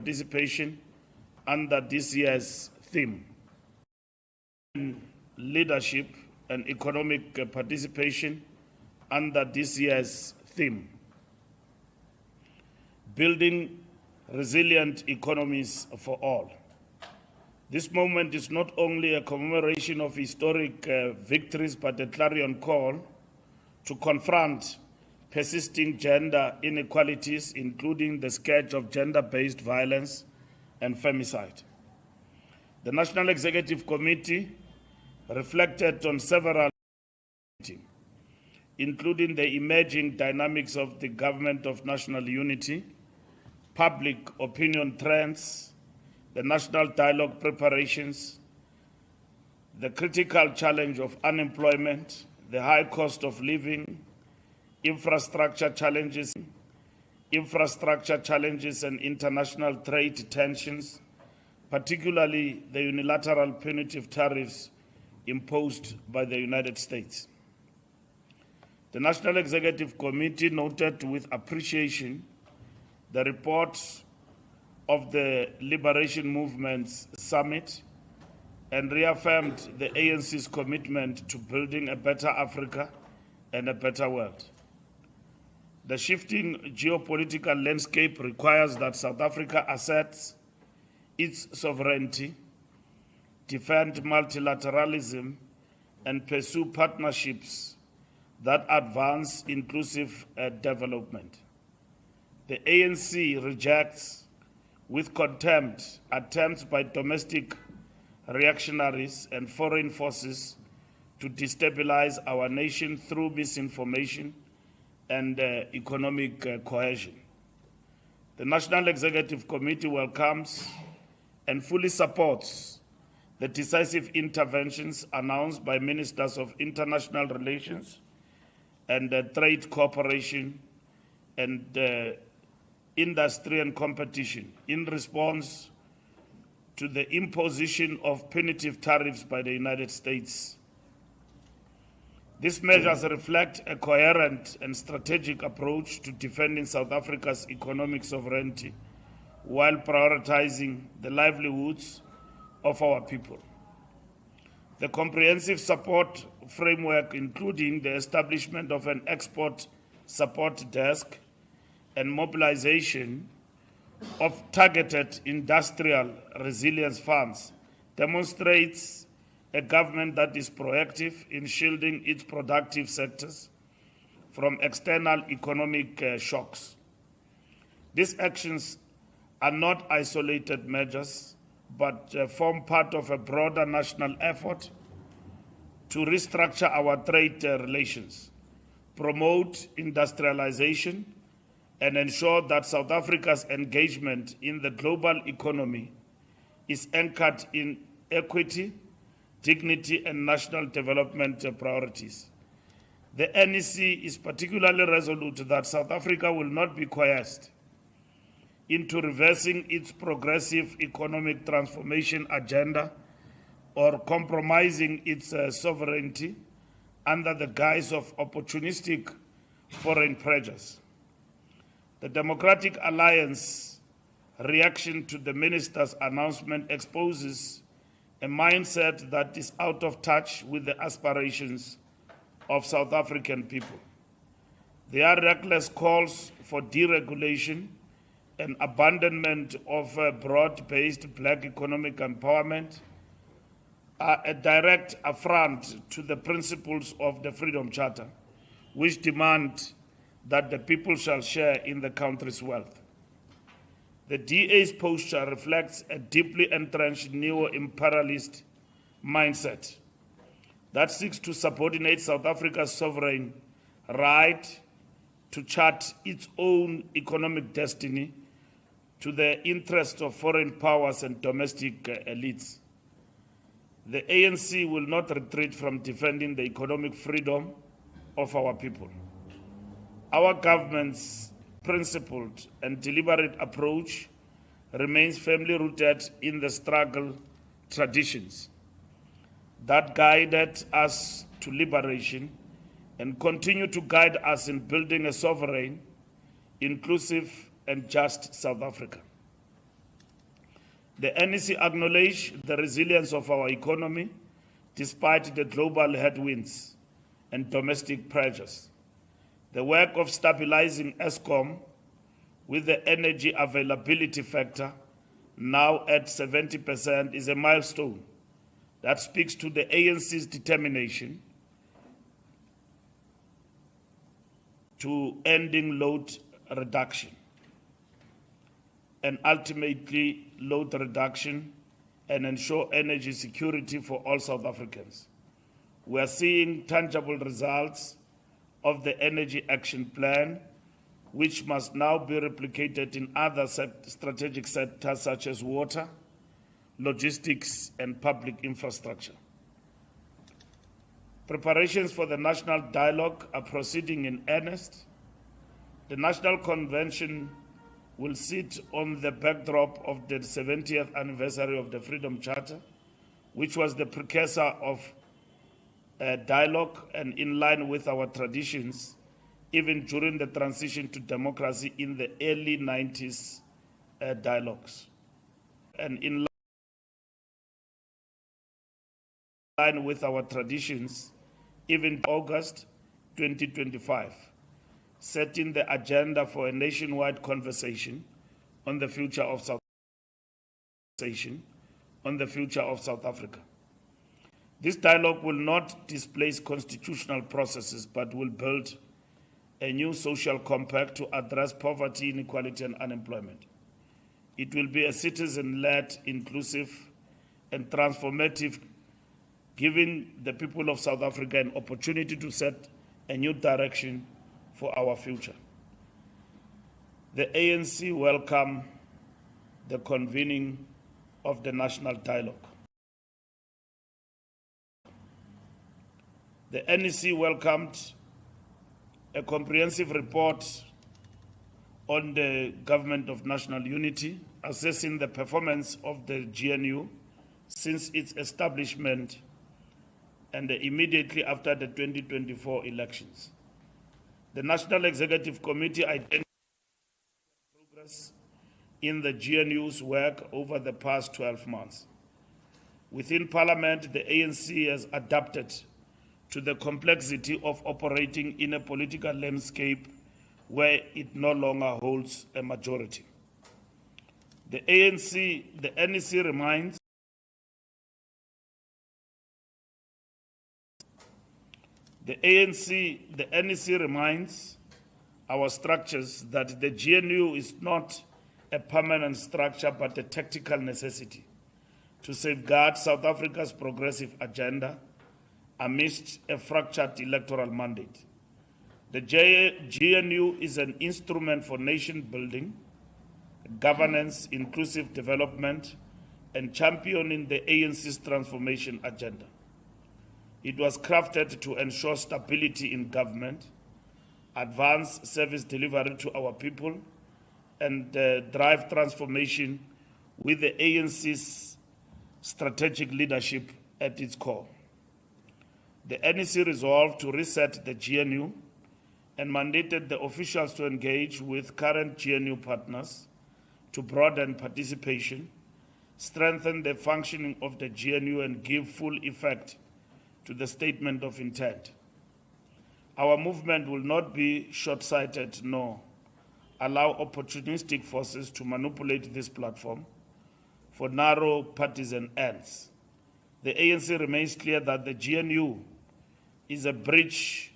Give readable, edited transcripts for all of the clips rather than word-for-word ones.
participation under this year's theme. Leadership and economic participation under this year's theme. Building resilient economies for all. This moment is not only a commemoration of historic victories, but a clarion call to confront persisting gender inequalities, including the scourge of gender-based violence and femicide. The National Executive Committee reflected on several issues, including the emerging dynamics of the Government of National Unity, public opinion trends, the national dialogue preparations, the critical challenge of unemployment, the high cost of living, infrastructure challenges and international trade tensions, particularly the unilateral punitive tariffs imposed by the United States. The National Executive Committee noted with appreciation the reports of the Liberation Movement's summit and reaffirmed the ANC's commitment to building a better Africa and a better world. The shifting geopolitical landscape requires that South Africa asserts its sovereignty, defend multilateralism, and pursue partnerships that advance inclusive development. The ANC rejects with contempt attempts by domestic reactionaries and foreign forces to destabilize our nation through misinformation and economic cohesion. The National Executive Committee welcomes and fully supports the decisive interventions announced by Ministers of International Relations and Trade Cooperation and Industry and Competition in response to the imposition of punitive tariffs by the United States. These measures reflect a coherent and strategic approach to defending South Africa's economic sovereignty while prioritizing the livelihoods of our people. The comprehensive support framework, including the establishment of an export support desk and mobilization of targeted industrial resilience funds, demonstrates a government that is proactive in shielding its productive sectors from external economic shocks. These actions are not isolated measures, but form part of a broader national effort to restructure our trade relations, promote industrialization, and ensure that South Africa's engagement in the global economy is anchored in equity, dignity, and national development priorities. The NEC is particularly resolute that South Africa will not be coerced into reversing its progressive economic transformation agenda or compromising its sovereignty under the guise of opportunistic foreign pressures. The Democratic Alliance reaction to the minister's announcement exposes a mindset that is out of touch with the aspirations of South African people. Their reckless calls for deregulation and abandonment of broad-based black economic empowerment are a direct affront to the principles of the Freedom Charter, which demand that the people shall share in the country's wealth. The DA's posture reflects a deeply entrenched neo-imperialist mindset that seeks to subordinate South Africa's sovereign right to chart its own economic destiny to the interests of foreign powers and domestic elites. The ANC will not retreat from defending the economic freedom of our people. Our government's principled and deliberate approach remains firmly rooted in the struggle traditions that guided us to liberation and continue to guide us in building a sovereign, inclusive, and just South Africa. The NEC acknowledged the resilience of our economy despite the global headwinds and domestic pressures. The work of stabilizing Eskom with the energy availability factor now at 70% is a milestone that speaks to the ANC's determination to ending load reduction and ultimately load reduction and ensure energy security for all South Africans. We are seeing tangible results of the Energy Action Plan, which must now be replicated in other strategic sectors such as water, logistics, and public infrastructure. Preparations for the national dialogue are proceeding in earnest. The National Convention will sit on the backdrop of the 70th anniversary of the Freedom Charter, which was the precursor of dialogue and in line with our traditions, even during the transition to democracy in the early 90s dialogues. And in line with our traditions, even August 2025, setting the agenda for a nationwide conversation on the future of South Africa. This dialogue will not displace constitutional processes, but will build a new social compact to address poverty, inequality, and unemployment. It will be a citizen-led, inclusive, and transformative, giving the people of South Africa an opportunity to set a new direction for our future. The ANC welcomed the convening of the national dialogue. The NEC welcomed a comprehensive report on the Government of National Unity, assessing the performance of the GNU since its establishment and immediately after the 2024 elections. The National Executive Committee identified progress in the GNU's work over the past 12 months. Within Parliament, the ANC has adapted to the complexity of operating in a political landscape where it no longer holds a majority. The NEC reminds our structures that the GNU is not a permanent structure but a tactical necessity to safeguard South Africa's progressive agenda amidst a fractured electoral mandate. The GNU is an instrument for nation building, governance, inclusive development, and championing the ANC's transformation agenda. It was crafted to ensure stability in government, advance service delivery to our people, and drive transformation with the ANC's strategic leadership at its core. The NEC resolved to reset the GNU and mandated the officials to engage with current GNU partners to broaden participation, strengthen the functioning of the GNU, and give full effect to the statement of intent. Our movement will not be short-sighted nor allow opportunistic forces to manipulate this platform for narrow partisan ends. The ANC remains clear that the GNU is a bridge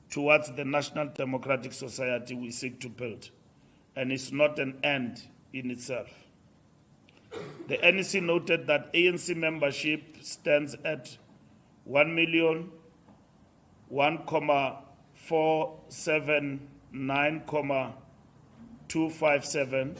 towards the national democratic society we seek to build, and is not an end in itself. The NEC noted that ANC membership stands at 1,147,9,257.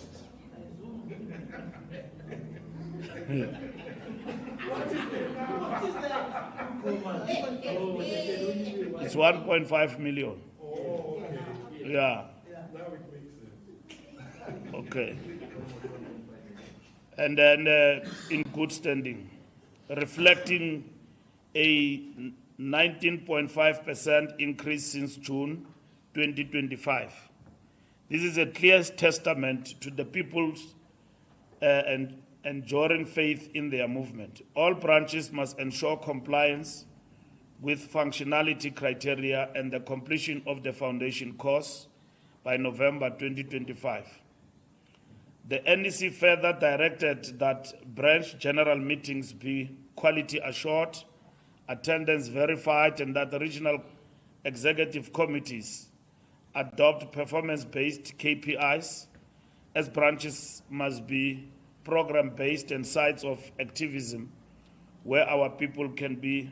It's 1.5 million. Yeah. Okay. And then in good standing, reflecting a 19.5% increase since June 2025. This is a clear testament to the people's and enduring faith in their movement. All branches must ensure compliance with functionality criteria and the completion of the foundation course by November 2025. The NEC further directed that branch general meetings be quality assured, attendance verified, and that the regional executive committees adopt performance-based KPIs, as branches must be program-based and sites of activism where our people can be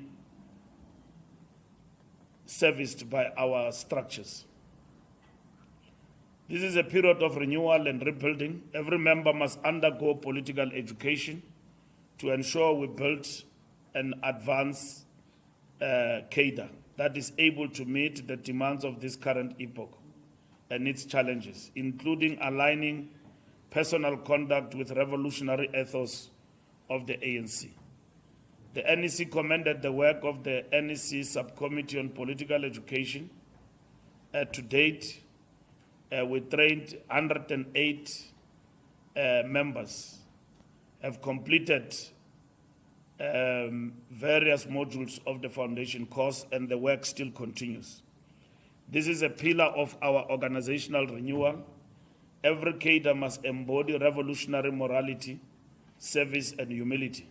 serviced by our structures. This is a period of renewal and rebuilding. Every member must undergo political education to ensure we build an advanced cadre that is able to meet the demands of this current epoch and its challenges, including aligning personal conduct with revolutionary ethos of the ANC. The NEC commended the work of the NEC Subcommittee on Political Education. To date, we trained 108 members, have completed various modules of the foundation course, and the work still continues. This is a pillar of our organizational renewal. Every cadre must embody revolutionary morality, service, and humility.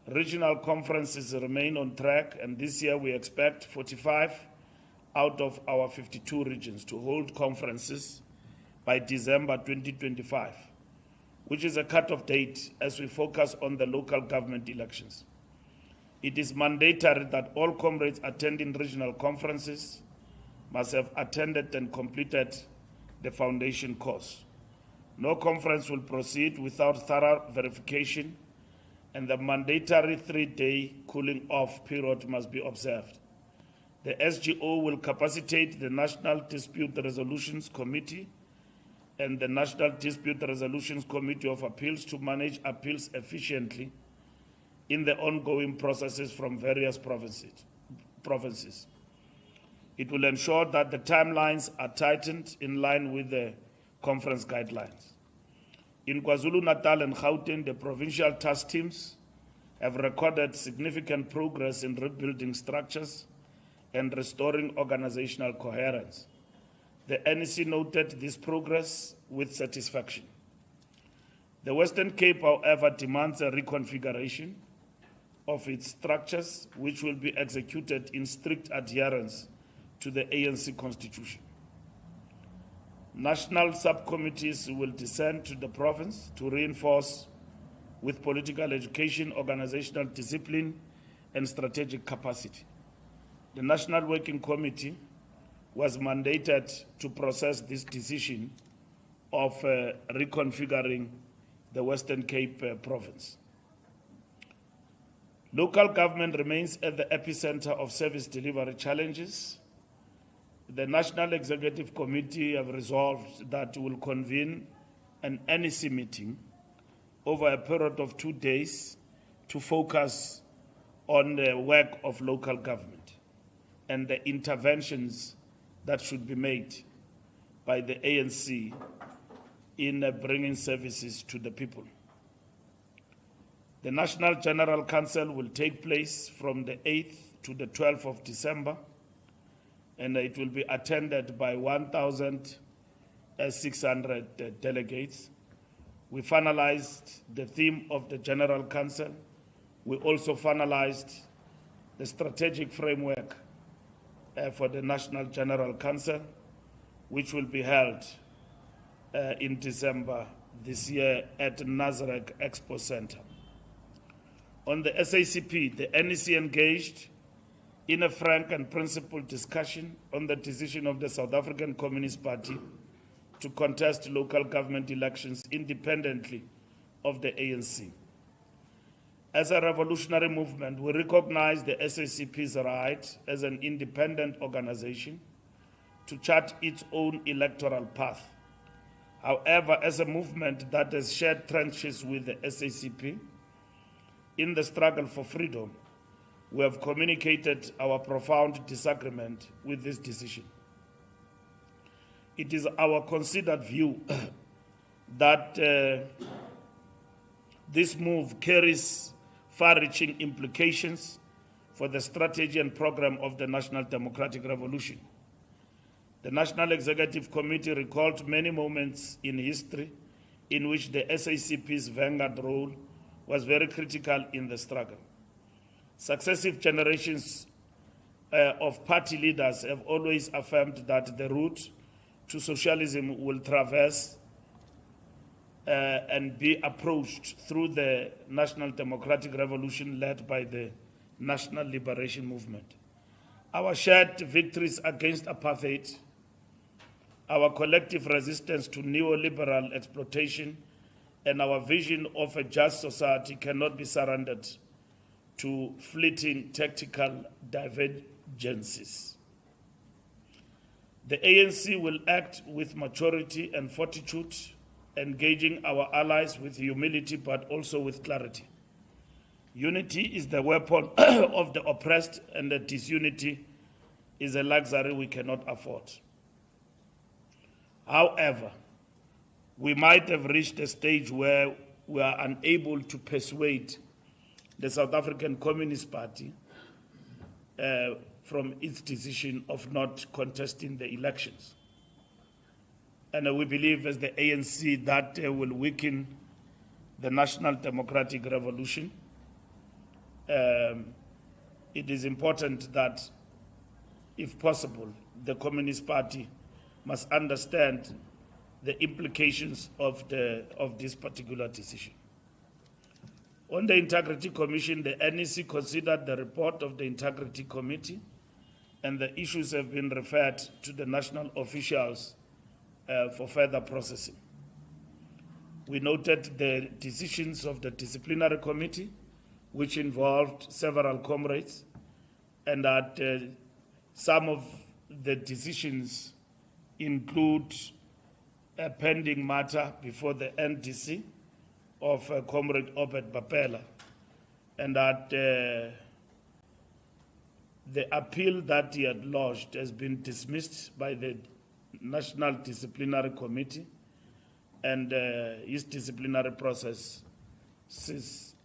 Regional conferences remain on track, and this year we expect 45 out of our 52 regions to hold conferences by December 2025, which is a cut-off date as we focus on the local government elections. It is mandatory that all comrades attending regional conferences must have attended and completed the foundation course. No conference will proceed without thorough verification, and the mandatory 3-day cooling off period must be observed. The SGO will capacitate the National Dispute Resolutions Committee and the National Dispute Resolutions Committee of Appeals to manage appeals efficiently in the ongoing processes from various provinces. It will ensure that the timelines are tightened in line with the conference guidelines. In KwaZulu-Natal and Gauteng, the provincial task teams have recorded significant progress in rebuilding structures and restoring organizational coherence. The NEC noted this progress with satisfaction. The Western Cape, however, demands a reconfiguration of its structures, which will be executed in strict adherence to the ANC Constitution. National subcommittees will descend to the province to reinforce with political education, organizational discipline, and strategic capacity. The National Working Committee was mandated to process this decision of reconfiguring the Western Cape province. Local government remains at the epicenter of service delivery challenges. The National Executive Committee have resolved that will convene an NEC meeting over a period of 2 days to focus on the work of local government and the interventions that should be made by the ANC in bringing services to the people. The National General Council will take place from the 8th to the 12th of December, and it will be attended by 1,600 delegates. We finalized the theme of the General Council. We also finalized the strategic framework for the National General Council, which will be held in December this year at Nazareth Expo Center. On the SACP, the NEC engaged in a frank and principled discussion on the decision of the South African Communist Party to contest local government elections independently of the ANC. As a revolutionary movement, we recognize the SACP's right as an independent organization to chart its own electoral path. However, as a movement that has shared trenches with the SACP in the struggle for freedom, we have communicated our profound disagreement with this decision. It is our considered view that This move carries far-reaching implications for the strategy and program of the National Democratic Revolution. The National Executive Committee recalled many moments in history in which the SACP's vanguard role was very critical in the struggle. Successive generations of party leaders have always affirmed that the route to socialism will traverse and be approached through the National Democratic Revolution led by the National Liberation Movement. Our shared victories against apartheid, our collective resistance to neoliberal exploitation, and our vision of a just society cannot be surrendered to fleeting tactical divergences. The ANC will act with maturity and fortitude, engaging our allies with humility but also with clarity. Unity is the weapon of the oppressed, and the disunity is a luxury we cannot afford. However, we might have reached a stage where we are unable to persuade the South African Communist Party from its decision of not contesting the elections. And we believe as the ANC that will weaken the National Democratic Revolution. It is important that, if possible, the Communist Party must understand the implications of this particular decision. On the Integrity Commission, the NEC considered the report of the Integrity Committee, and the issues have been referred to the national officials for further processing. We noted the decisions of the Disciplinary Committee, which involved several comrades, and that some of the decisions include a pending matter before the NDC of Comrade Obed Bapela, and that the appeal that he had lodged has been dismissed by the National Disciplinary Committee, and his disciplinary processes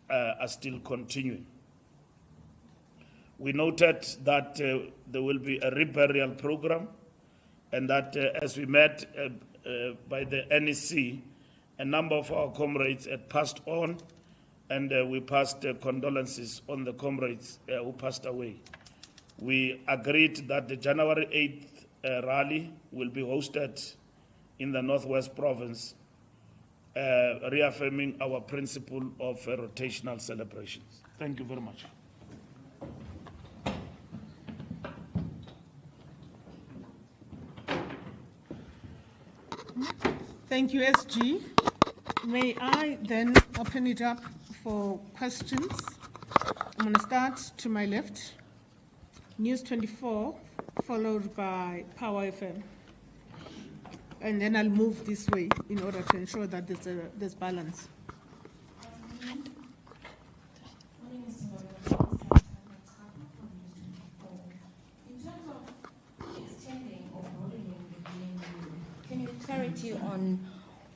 are still continuing. We noted that there will be a reburial program, and that as we met by the NEC, a number of our comrades had passed on, and we passed condolences on the comrades who passed away. We agreed that the January 8th rally will be hosted in the Northwest Province, reaffirming our principle of rotational celebrations. Thank you very much. Thank you, SG. May I then open it up for questions? I'm going to start to my left. News 24, followed by Power FM. And then I'll move this way in order to ensure that there's balance. Clarity on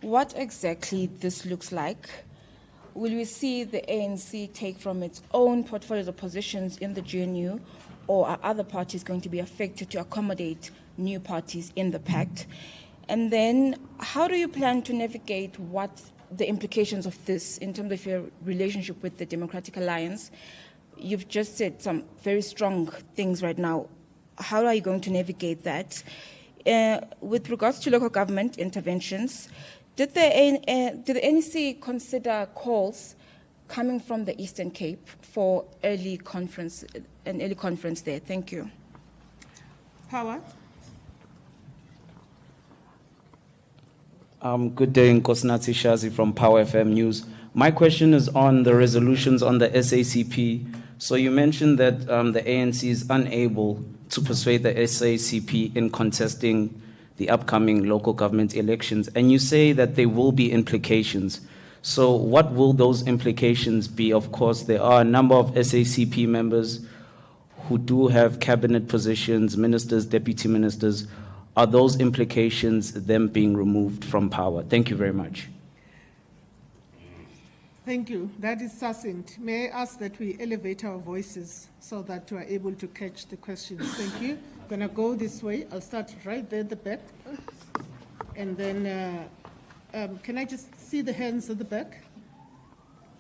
what exactly this looks like. Will we see the ANC take from its own portfolios of positions in the GNU, or are other parties going to be affected to accommodate new parties in the pact? And then how do you plan to navigate what the implications of this in terms of your relationship with the Democratic Alliance? You've just said some very strong things right now. How are you going to navigate that? With regards to local government interventions, did the NEC consider calls coming from the Eastern Cape for an early conference there? Thank you. Power. Good day, Nkosinathi Shazi from Power FM News. My question is on the resolutions on the SACP. So you mentioned that the ANC is unable to persuade the SACP in contesting the upcoming local government elections, and you say that there will be implications. So what will those implications be? Of course, there are a number of SACP members who do have cabinet positions, ministers, deputy ministers. Are those implications them being removed from power? Thank you very much. Thank you. That is succinct. May I ask that we elevate our voices so that we are able to catch the questions? Thank you. I'm going to go this way. I'll start right there at the back. And then, can I just see the hands at the back?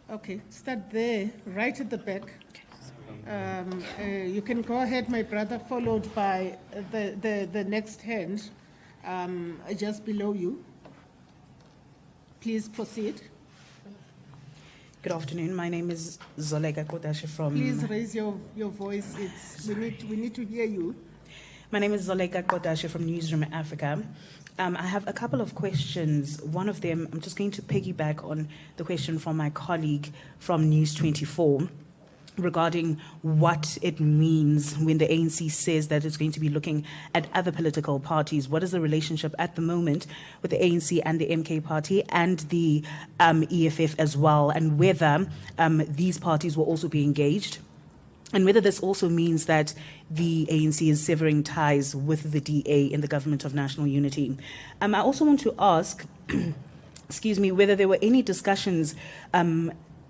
Okay, start there, right at the back. You can go ahead, my brother, followed by the next hand just below you. Please proceed. Good afternoon. My name is Zoleka Kodashe from... Please raise your voice. We need to hear you. My name is Zoleka Kodashe from Newsroom Africa. I have a couple of questions. One of them, I'm just going to piggyback on the question from my colleague from News 24 regarding what it means when the ANC says that it's going to be looking at other political parties. What is the relationship at the moment with the ANC and the MK party and the EFF as well, and whether these parties will also be engaged, and whether this also means that the ANC is severing ties with the DA in the government of national unity. I also want to ask, excuse me, whether there were any discussions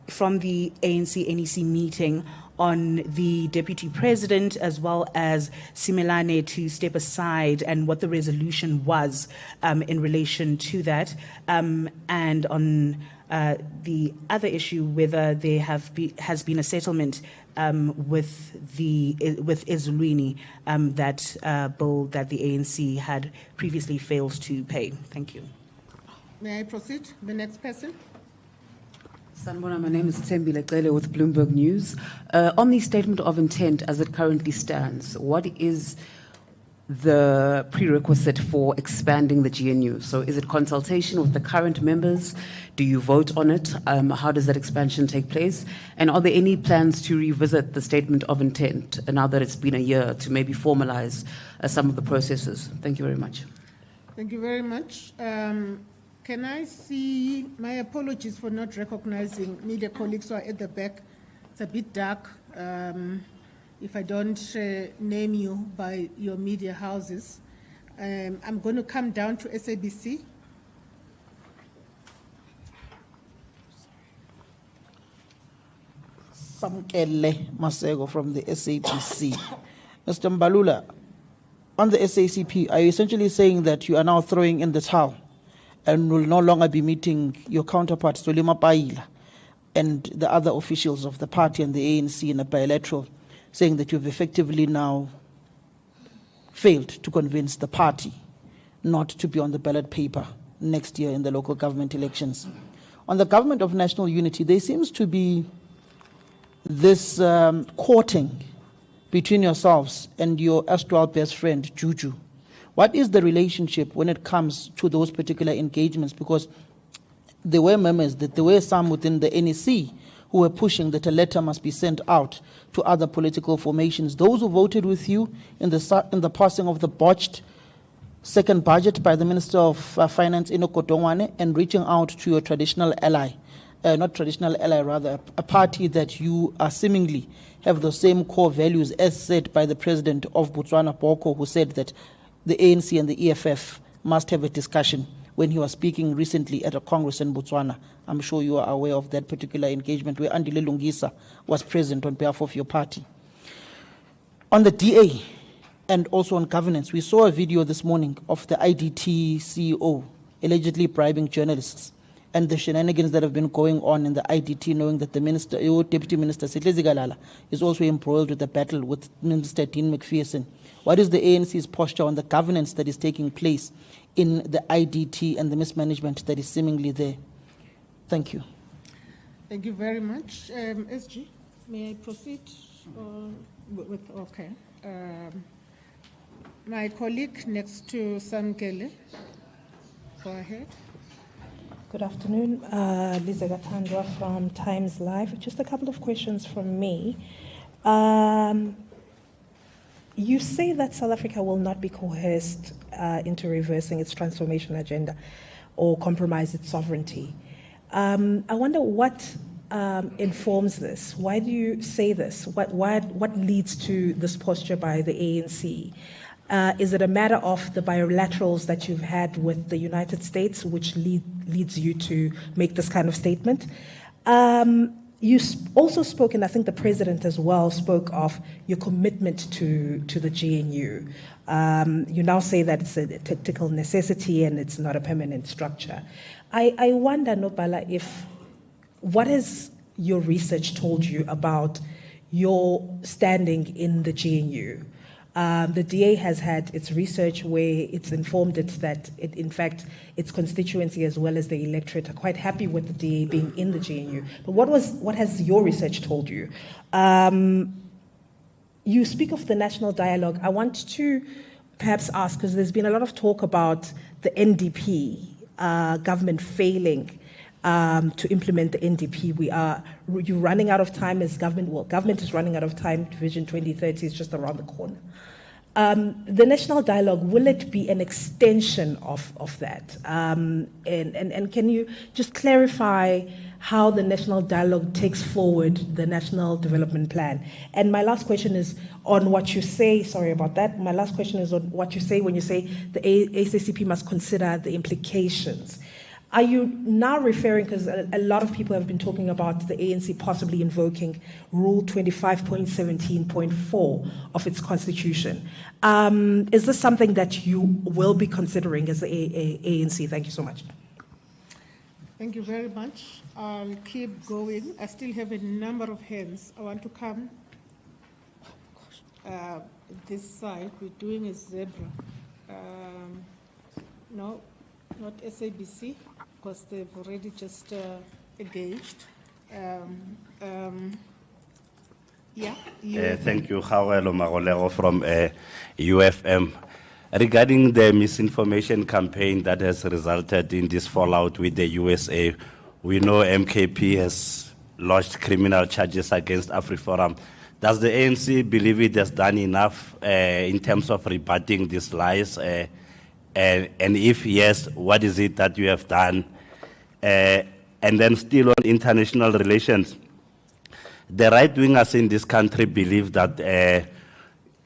from the ANC-NEC meeting on the deputy president as well as Simelane to step aside, and what the resolution was in relation to that, and on the other issue, whether there has been a settlement with Ezulwini, that bill that the ANC had previously failed to pay. Thank you. May I proceed? The next person. Sanbona, my name is Tembi Lekele with Bloomberg News. On the statement of intent as it currently stands, what is the prerequisite for expanding the GNU? So is it consultation with the current members? Do you vote on it? How does that expansion take place? And are there any plans to revisit the statement of intent now that it's been a year to maybe formalize some of the processes? Thank you very much. Thank you very much. Can I see, my apologies for not recognizing media colleagues who are at the back. It's a bit dark if I don't name you by your media houses. I'm going to come down to SABC. Samkele Masego from the SAPC. Mr. Mbalula, on the SACP, are you essentially saying that you are now throwing in the towel and will no longer be meeting your counterparts, Tolima Paila, and the other officials of the party and the ANC in a bilateral, saying that you've effectively now failed to convince the party not to be on the ballot paper next year in the local government elections? On the government of national unity, there seems to be this courting between yourselves and your erstwhile best friend, Juju. What is the relationship when it comes to those particular engagements? Because there were murmurs that there were some within the NEC who were pushing that a letter must be sent out to other political formations. Those who voted with you in the passing of the botched second budget by the Minister of Finance, Enoch Godongwane, and reaching out to your traditional ally, not traditional ally, rather, a party that you are seemingly have the same core values as said by the President of Botswana, Boko, who said that the ANC and the EFF must have a discussion when he was speaking recently at a Congress in Botswana. I'm sure you are aware of that particular engagement where Andile Lungisa was present on behalf of your party. On the DA and also on governance, we saw a video this morning of the IDT CEO allegedly bribing journalists and the shenanigans that have been going on in the IDT, knowing that the minister, your Deputy Minister, Sitlezi Galala, is also embroiled with the battle with Minister Dean McPherson. What is the ANC's posture on the governance that is taking place in the IDT and the mismanagement that is seemingly there? Thank you. Thank you very much. SG, may I proceed? Okay. My colleague next to Samkele, go ahead. Good afternoon, Lisa Gatandwa from Times Live. Just a couple of questions from me. You say that South Africa will not be coerced into reversing its transformation agenda or compromise its sovereignty. I wonder what informs this. Why do you say this? What leads to this posture by the ANC? Is it a matter of the bilaterals that you've had with the United States, which leads you to make this kind of statement? Also spoke, and I think the president as well spoke of your commitment to the GNU. You now say that it's a tactical necessity and it's not a permanent structure. I wonder, Nobala, what has your research told you about your standing in the GNU? The DA has had its research where it's informed it that, in fact, its constituency as well as the electorate are quite happy with the DA being in the GNU. But what has your research told you? You speak of the national dialogue. I want to perhaps ask, because there's been a lot of talk about the NDP government failing to implement the NDP. You're running out of time as government. Well, government is running out of time. Vision 2030 is just around the corner. The national dialogue, will it be an extension of that? And can you just clarify how the national dialogue takes forward the national development plan? And my last question is on what you say. Sorry about that. My last question is on what you say when you say the SACP must consider the implications. Are you now referring, because a lot of people have been talking about the ANC possibly invoking Rule 25.17.4 of its constitution. Is this something that you will be considering as the ANC? Thank you so much. Thank you very much. I'll keep going. I still have a number of hands. I want to come this side. We're doing a zebra. No, not SABC, because they've already just engaged. Thank you, Hawelo Magolero from UFM. Regarding the misinformation campaign that has resulted in this fallout with the USA, we know MKP has lodged criminal charges against AfriForum. Does the ANC believe it has done enough in terms of rebutting these lies? And if yes, what is it that you have done? And then still on international relations, the right-wingers in this country believe that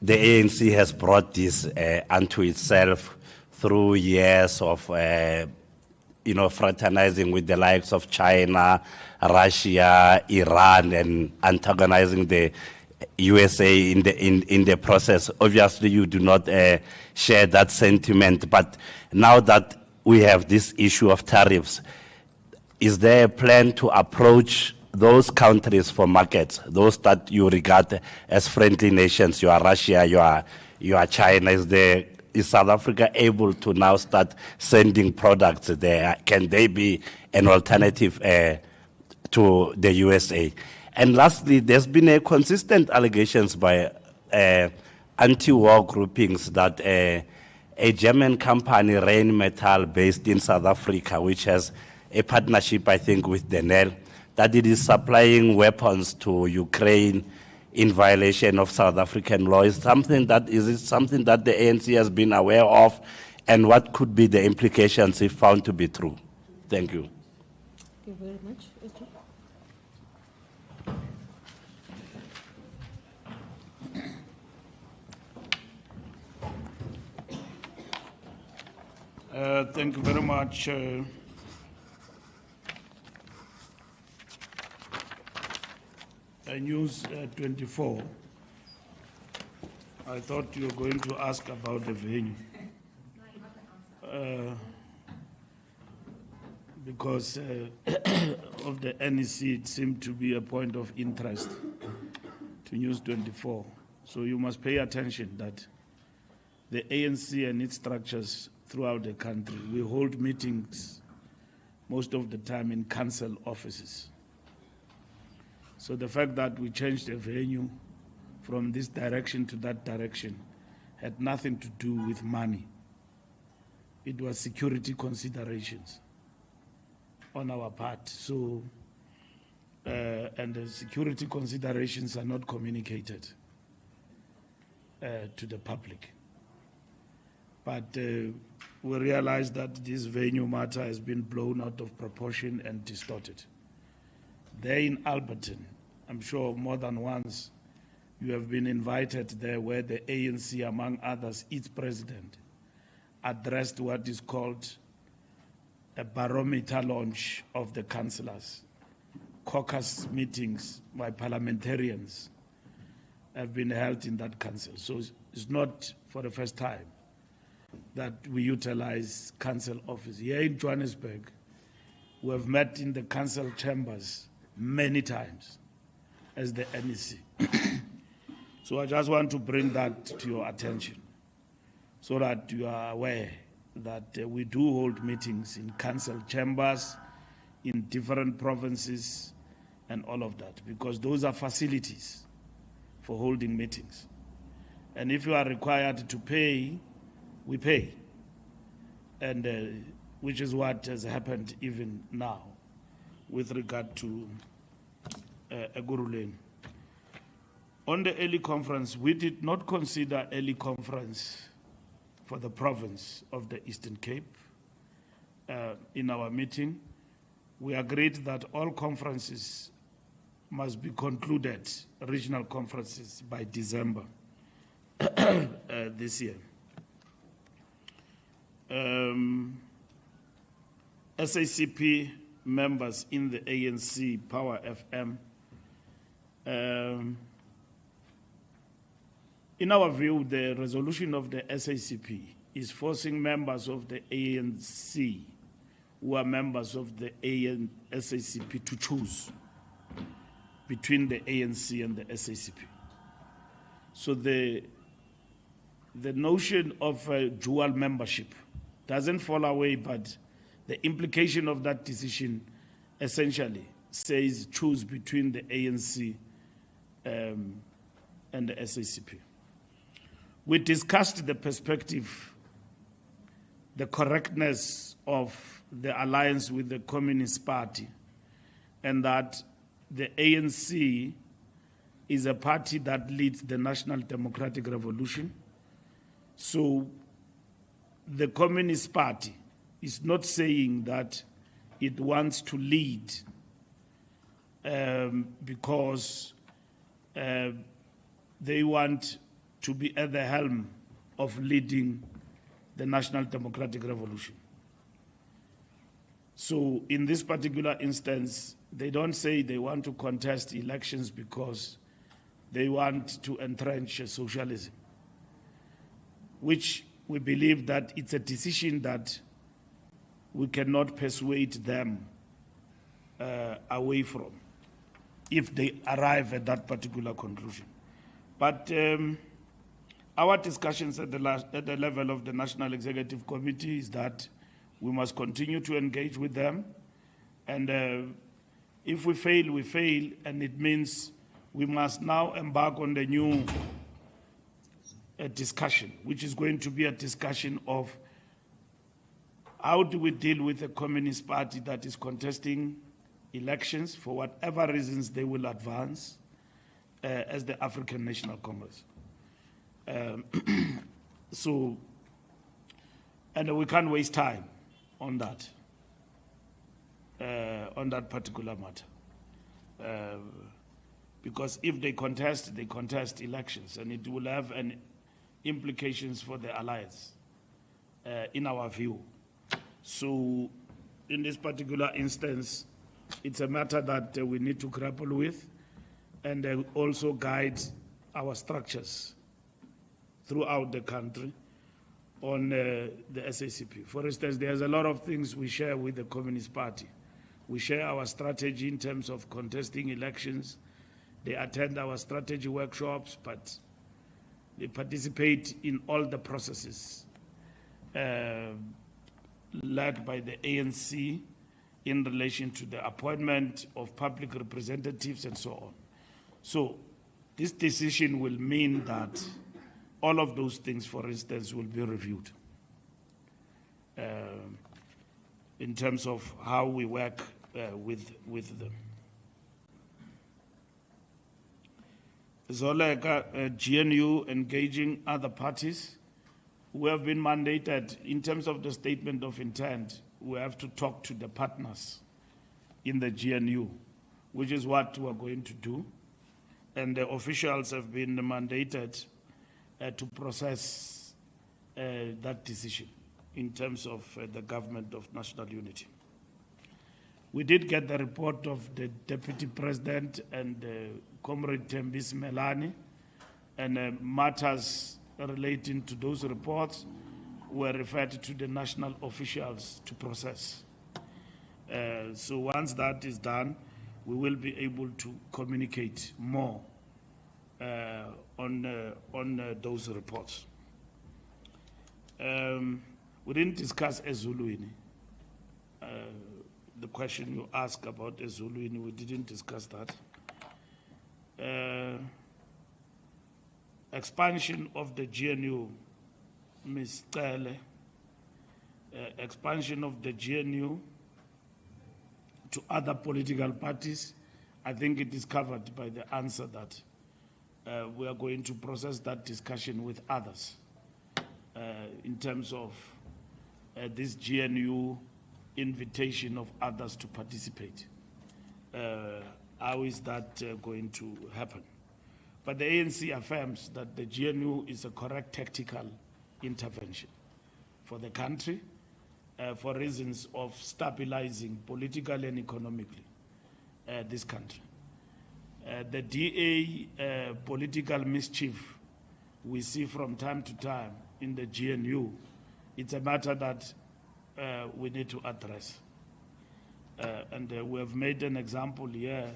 the ANC has brought this unto itself through years of, fraternizing with the likes of China, Russia, Iran, and antagonizing the USA in the process. Obviously, you do not share that sentiment. But now that we have this issue of tariffs, is there a plan to approach those countries for markets, those that you regard as friendly nations? You are Russia, you are China. Is South Africa able to now start sending products there? Can they be an alternative to the USA? And lastly, there's been a consistent allegations by anti-war groupings that a German company, Rheinmetall, based in South Africa, which has a partnership, I think, with Denel, that it is supplying weapons to Ukraine in violation of South African law. Is it something that the ANC has been aware of, and what could be the implications if found to be true? Thank you. Thank you very much. Thank you very much. News 24. I thought you were going to ask about the venue. Because of the NEC, it seemed to be a point of interest to News 24. So you must pay attention that the ANC and its structures throughout the country, we hold meetings most of the time in council offices. So the fact that we changed the venue from this direction to that direction had nothing to do with money. It was security considerations on our part. So, and the security considerations are not communicated to the public. But we realize that this venue matter has been blown out of proportion and distorted. There in Alberton, I'm sure more than once you have been invited there, where the ANC, among others, its president, addressed what is called a barometer launch of the councillors, caucus meetings by parliamentarians have been held in that council. So it's not for the first time that we utilize council office. Here in Johannesburg, we have met in the council chambers many times as the NEC. So I just want to bring that to your attention so that you are aware that we do hold meetings in council chambers, in different provinces, and all of that, because those are facilities for holding meetings. And if you are required to pay, we pay. And which is what has happened even now with regard to Eguruleni. On the early conference, we did not consider early conference for the province of the Eastern Cape. In our meeting, we agreed that all conferences must be concluded, regional conferences, by December this year. SACP members in the ANC Power FM, in our view, the resolution of the SACP is forcing members of the ANC who are members of the SACP to choose between the ANC and the SACP. So the notion of dual membership doesn't fall away, but the implication of that decision essentially says choose between the ANC and the SACP. We discussed the perspective, the correctness of the alliance with the Communist Party, and that the ANC is a party that leads the National Democratic Revolution. So the Communist Party is not saying that it wants to lead because they want to be at the helm of leading the National Democratic Revolution. So in this particular instance, they don't say they want to contest elections because they want to entrench socialism, which we believe that it's a decision that we cannot persuade them away from if they arrive at that particular conclusion. But our discussions at the level of the National Executive Committee is that we must continue to engage with them. And if we fail, we fail. And it means we must now embark on the new discussion, which is going to be a discussion of how do we deal with a Communist Party that is contesting elections for whatever reasons they will advance as the African National Congress. And we can't waste time on that particular matter. Because if they contest elections, and it will have implications for the alliance, in our view. So in this particular instance, it's a matter that we need to grapple with and also guide our structures throughout the country on the SACP. For instance, there's a lot of things we share with the Communist Party. We share our strategy in terms of contesting elections. They attend our strategy workshops, but they participate in all the processes led by the ANC in relation to the appointment of public representatives and so on. So this decision will mean that all of those things, for instance, will be reviewed in terms of how we work with them. Zoleka, GNU engaging other parties who have been mandated in terms of the statement of intent. We have to talk to the partners in the GNU, which is what we're going to do. And the officials have been mandated to process that decision in terms of the government of national unity. We did get the report of the Deputy President and Comrade Tembis Melani, and matters relating to those reports were referred to the national officials to process. So once that is done, we will be able to communicate more on those reports. We didn't discuss Ezuluini. The question you asked about Ezuluini, we didn't discuss that. Expansion of the GNU, Ms. Tele, expansion of the GNU to other political parties, I think it is covered by the answer that we are going to process that discussion with others in terms of this GNU invitation of others to participate. How is that going to happen? But the ANC affirms that the GNU is a correct tactical intervention for the country for reasons of stabilizing politically and economically this country. The DA political mischief we see from time to time in the GNU, it's a matter that we need to address. And we have made an example here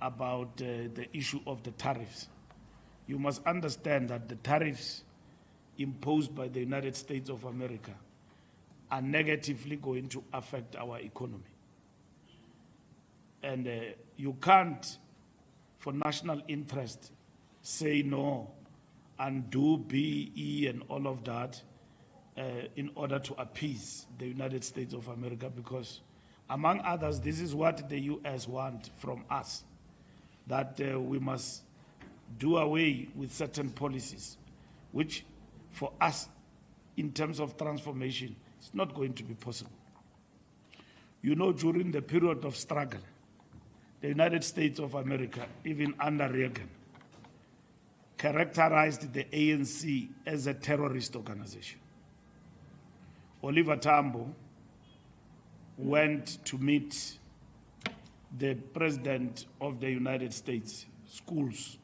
about the issue of the tariffs. You must understand that the tariffs imposed by the United States of America are negatively going to affect our economy. And you can't, for national interest, say no and do BE and all of that in order to appease the United States of America, because among others, this is what the US want from us, that we must do away with certain policies, which for us, in terms of transformation, it's not going to be possible. You know, during the period of struggle, the United States of America, even under Reagan, characterized the ANC as a terrorist organization. Oliver Tambo went to meet the President of the United States schools,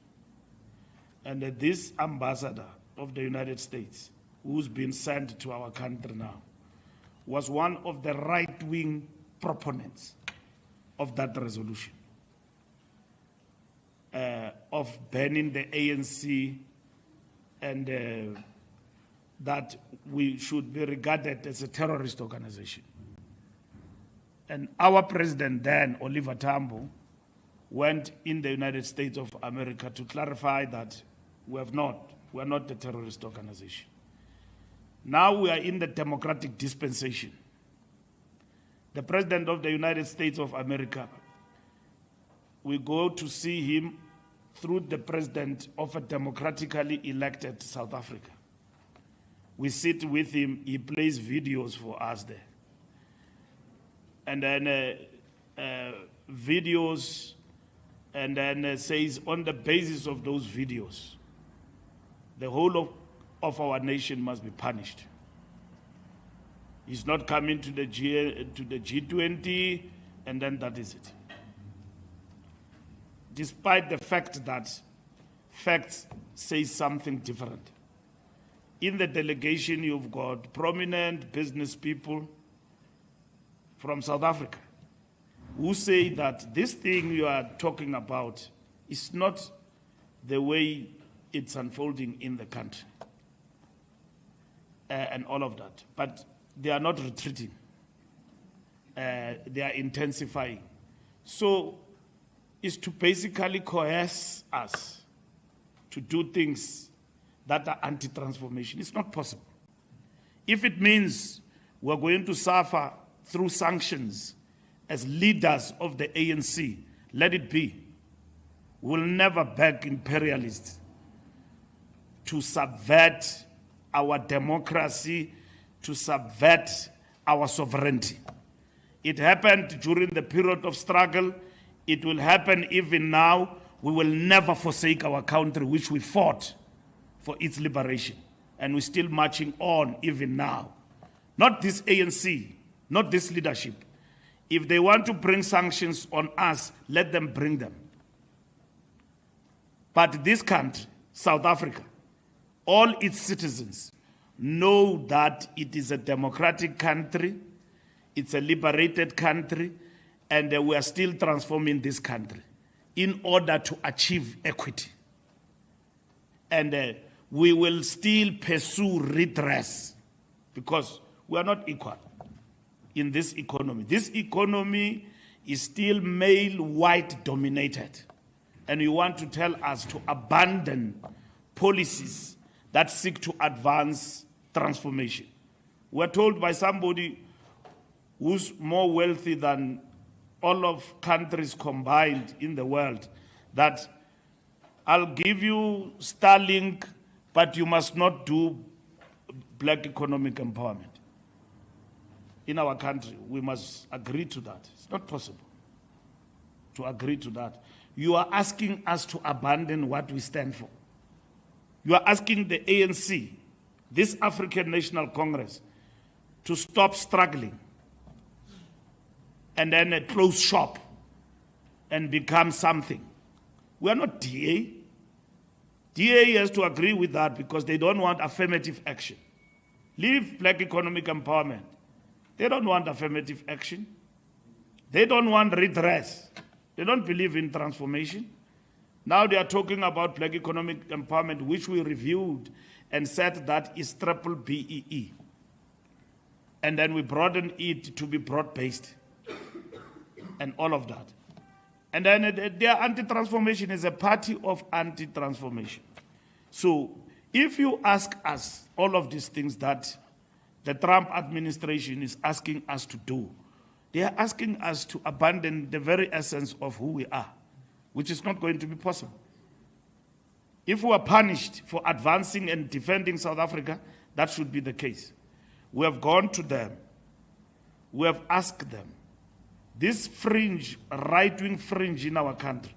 and this ambassador of the United States, who's been sent to our country now, was one of the right-wing proponents of that resolution, of banning the ANC, and that we should be regarded as a terrorist organization. And our president then, Oliver Tambo, went in the United States of America to clarify that we are not a terrorist organization. Now we are in the democratic dispensation. The President of the United States of America, we go to see him through the President of a democratically elected South Africa. We sit with him, he plays videos for us there. And then videos, and then says on the basis of those videos, the whole of our nation must be punished. He's not coming to the G20, and then that is it. Despite the fact that facts say something different. In the delegation, you've got prominent business people from South Africa who say that this thing you are talking about is not the way it's unfolding in the country, and all of that. But they are not retreating. They are intensifying. So it's to basically coerce us to do things that are anti-transformation. It's not possible. If it means we're going to suffer through sanctions as leaders of the ANC, let it be. We'll never beg imperialists to subvert our democracy, to subvert our sovereignty. It happened during the period of struggle. It will happen even now. We will never forsake our country, which we fought for its liberation. And we're still marching on even now. Not this ANC, not this leadership. If they want to bring sanctions on us, let them bring them. But this country, South Africa, all its citizens know that it is a democratic country, it's a liberated country, and we are still transforming this country in order to achieve equity. And we will still pursue redress because we are not equal in this economy. This economy is still male, white dominated. And you want to tell us to abandon policies that seek to advance transformation. We're told by somebody who's more wealthy than all of countries combined in the world that I'll give you Starlink, but you must not do black economic empowerment. In our country, we must agree to that. It's not possible to agree to that. You are asking us to abandon what we stand for. You are asking the ANC, this African National Congress, to stop struggling and then close shop and become something. We are not DA. DA has to agree with that because they don't want affirmative action. Leave black economic empowerment. They don't want affirmative action. They don't want redress. They don't believe in transformation. Now they are talking about black economic empowerment, which we reviewed and said that is triple BEE. And then we broadened it to be broad-based and all of that. And then their anti-transformation is a party of anti-transformation. So if you ask us all of these things that the Trump administration is asking us to do, they are asking us to abandon the very essence of who we are, which is not going to be possible. If we are punished for advancing and defending South Africa, that should be the case. We have gone to them. We have asked them. This fringe, right-wing fringe in our country,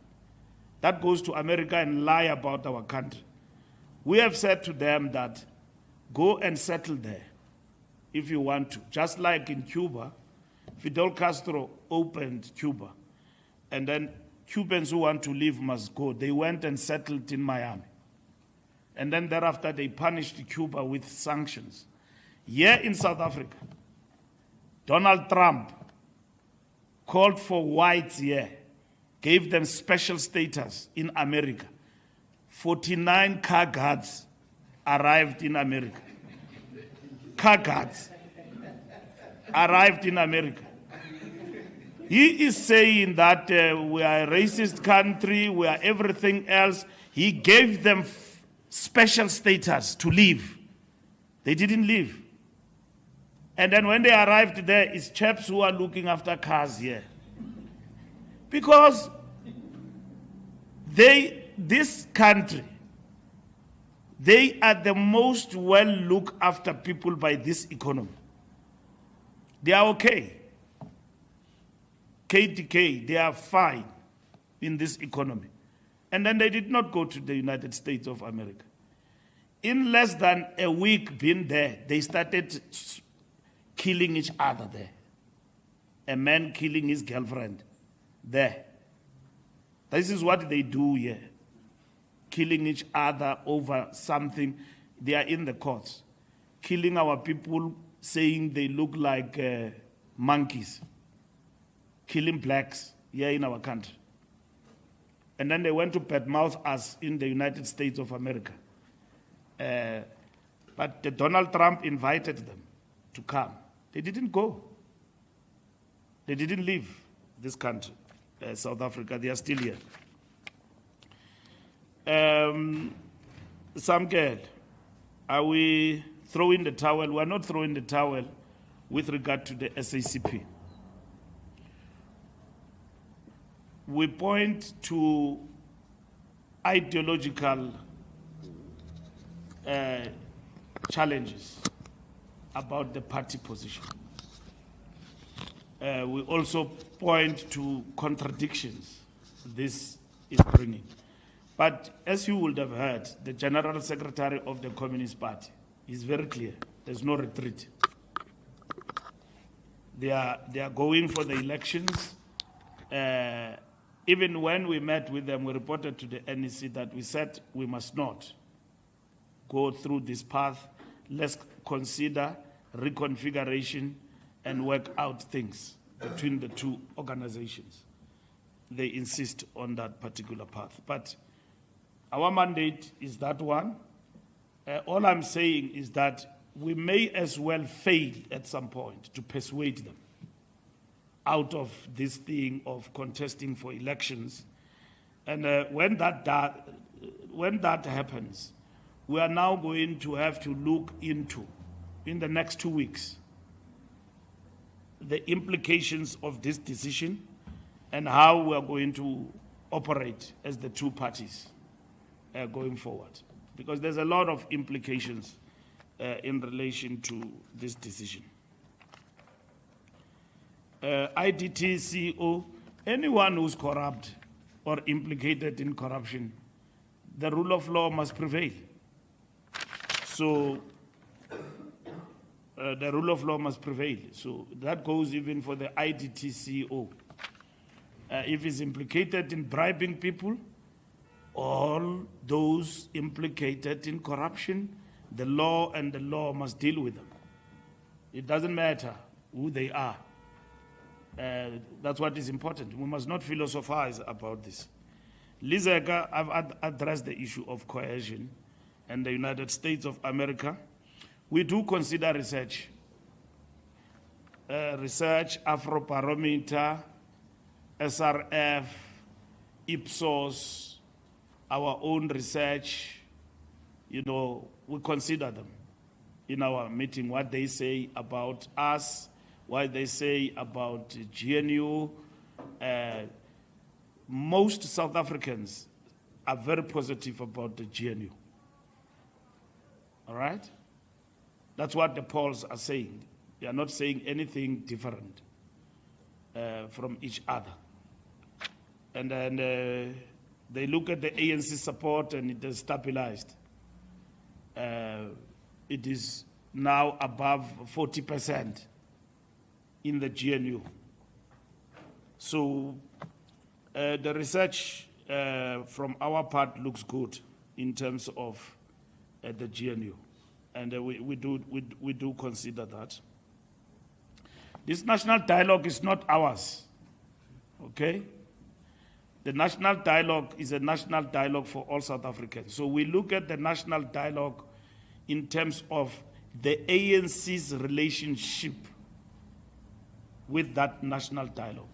that goes to America and lie about our country. We have said to them that go and settle there if you want to. Just like in Cuba, Fidel Castro opened Cuba, and then Cubans who want to leave must go. They went and settled in Miami. And then thereafter, they punished Cuba with sanctions. Here in South Africa, Donald Trump called for whites here, gave them special status in America. 49 car guards arrived in America. Car guards arrived in America. He is saying that we are a racist country, we are everything else. He gave them special status to leave. They didn't leave. And then when they arrived there, it's chaps who are looking after cars here. Because this country, they are the most well looked after people by this economy. They are okay. KTK, they are fine in this economy. And then they did not go to the United States of America. In less than a week being there, they started killing each other there. A man killing his girlfriend there. This is what they do here. Killing each other over something. They are in the courts. Killing our people, saying they look like monkeys. Killing blacks here in our country. And then they went to badmouth us in the United States of America. But Donald Trump invited them to come. They didn't go. They didn't leave this country, South Africa. They are still here. Samkel, are we throwing the towel? We are not throwing the towel with regard to the SACP. We point to ideological challenges about the party position. We also point to contradictions this is bringing. But as you would have heard, the General Secretary of the Communist Party is very clear. There's no retreat. They are going for the elections. Even when we met with them, we reported to the NEC that we said we must not go through this path. Let's consider reconfiguration and work out things between the two organizations. They insist on that particular path. But our mandate is that one. All I'm saying is that we may as well fail at some point to persuade them out of this thing of contesting for elections. And when that happens, we are now going to have to look into, in the next 2 weeks, the implications of this decision and how we are going to operate as the two parties going forward. Because there's a lot of implications in relation to this decision. IDT CEO, anyone who's corrupt or implicated in corruption, the rule of law must prevail. So the rule of law must prevail. So that goes even for the IDT CEO. If he's implicated in bribing people, all those implicated in corruption, the law and the law must deal with them. It doesn't matter who they are. That's what is important. We must not philosophize about this. Lizeka, I've addressed the issue of coercion and the United States of America. We do consider research. Afrobarometer, SRF, Ipsos, our own research, we consider them in our meeting, what they say about us, what they say about GNU. Most South Africans are very positive about the GNU. All right? That's what the polls are saying. They are not saying anything different from each other. And then they look at the ANC support and it has stabilized. It is now above 40% in the GNU. So the research from our part looks good in terms of the GNU. And we do consider that. This national dialogue is not ours, okay? The national dialogue is a national dialogue for all South Africans. So we look at the national dialogue in terms of the ANC's relationship with that national dialogue.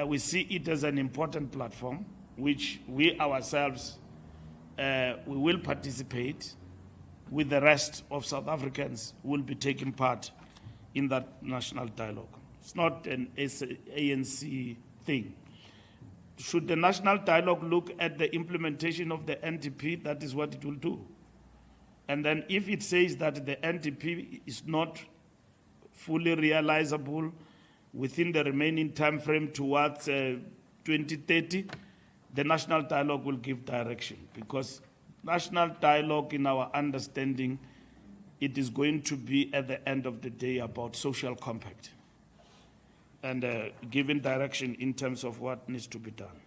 We see it as an important platform, which we ourselves, we will participate with the rest of South Africans who will be taking part in that national dialogue. It's not an ANC thing. Should the national dialogue look at the implementation of the NDP, that is what it will do. And then if it says that the NDP is not fully realizable within the remaining time frame towards 2030, the national dialogue will give direction, because national dialogue, in our understanding, it is going to be at the end of the day about social compact and giving direction in terms of what needs to be done.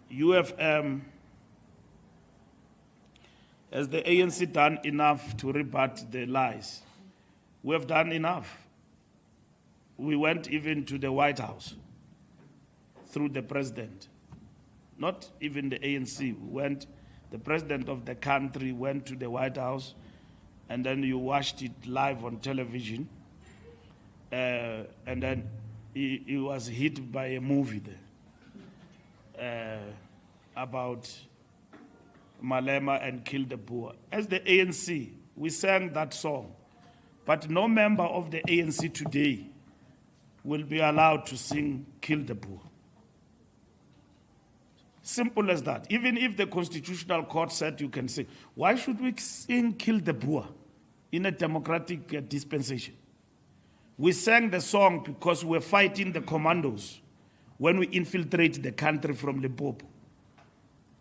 UFM, has the ANC done enough to rebut the lies? We have done enough. We went even to the White House through the president. Not even the ANC. The president of the country went to the White House, and then you watched it live on television. And then he was hit by a movie there about Malema and Kill the Boer. As the ANC, we sang that song, but no member of the ANC today will be allowed to sing Kill the Boer. Simple as that. Even if the Constitutional Court said you can sing, why should we sing Kill the Boer in a democratic dispensation? We sang the song because we're fighting the commandos when we infiltrate the country from Limpopo.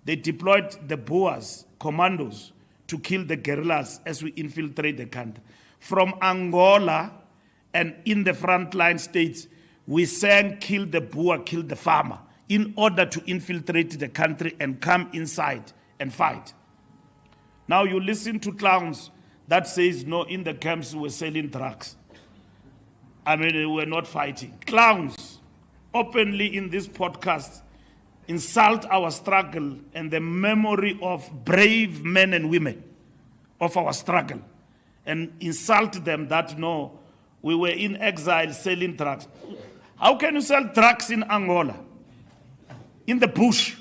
They deployed the Boers, commandos, to kill the guerrillas as we infiltrate the country. from Angola and in the frontline states, we sang "Kill the Boer, kill the farmer" in order to infiltrate the country and come inside and fight. Now you listen to clowns that says, no, in the camps we're selling drugs. I mean, we're not fighting. Clowns openly in this podcast insult our struggle and the memory of brave men and women of our struggle, and insult them that, no, we were in exile selling drugs. How can you sell drugs in Angola, in the bush,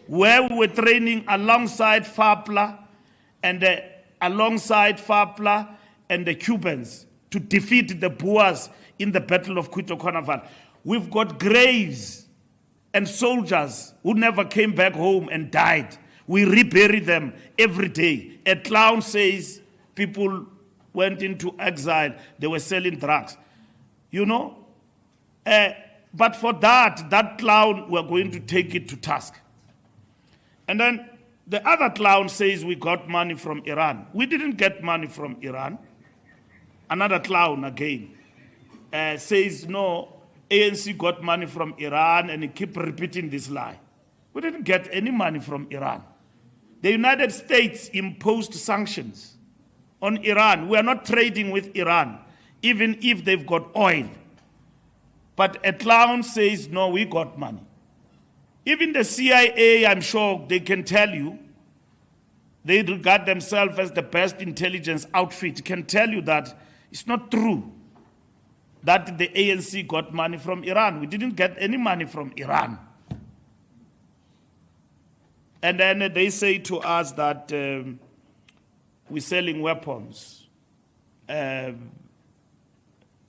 where we were training alongside FAPLA and the Cubans to defeat the Boers in the Battle of Cuito Carnival? We've got graves and soldiers who never came back home and died. We rebury them every day. A clown says people went into exile, they were selling drugs. You know? But for that clown, we're going to take it to task. And then the other clown says we got money from Iran. We didn't get money from Iran. Another clown again says, no, ANC got money from Iran, and he keep repeating this lie. We didn't get any money from Iran. The United States imposed sanctions on Iran. We are not trading with Iran, even if they've got oil. But a clown says, no, we got money. Even the CIA, I'm sure they can tell you, they regard themselves as the best intelligence outfit, can tell you that it's not true that the ANC got money from Iran. We didn't get any money from Iran. And then they say to us that we're selling weapons to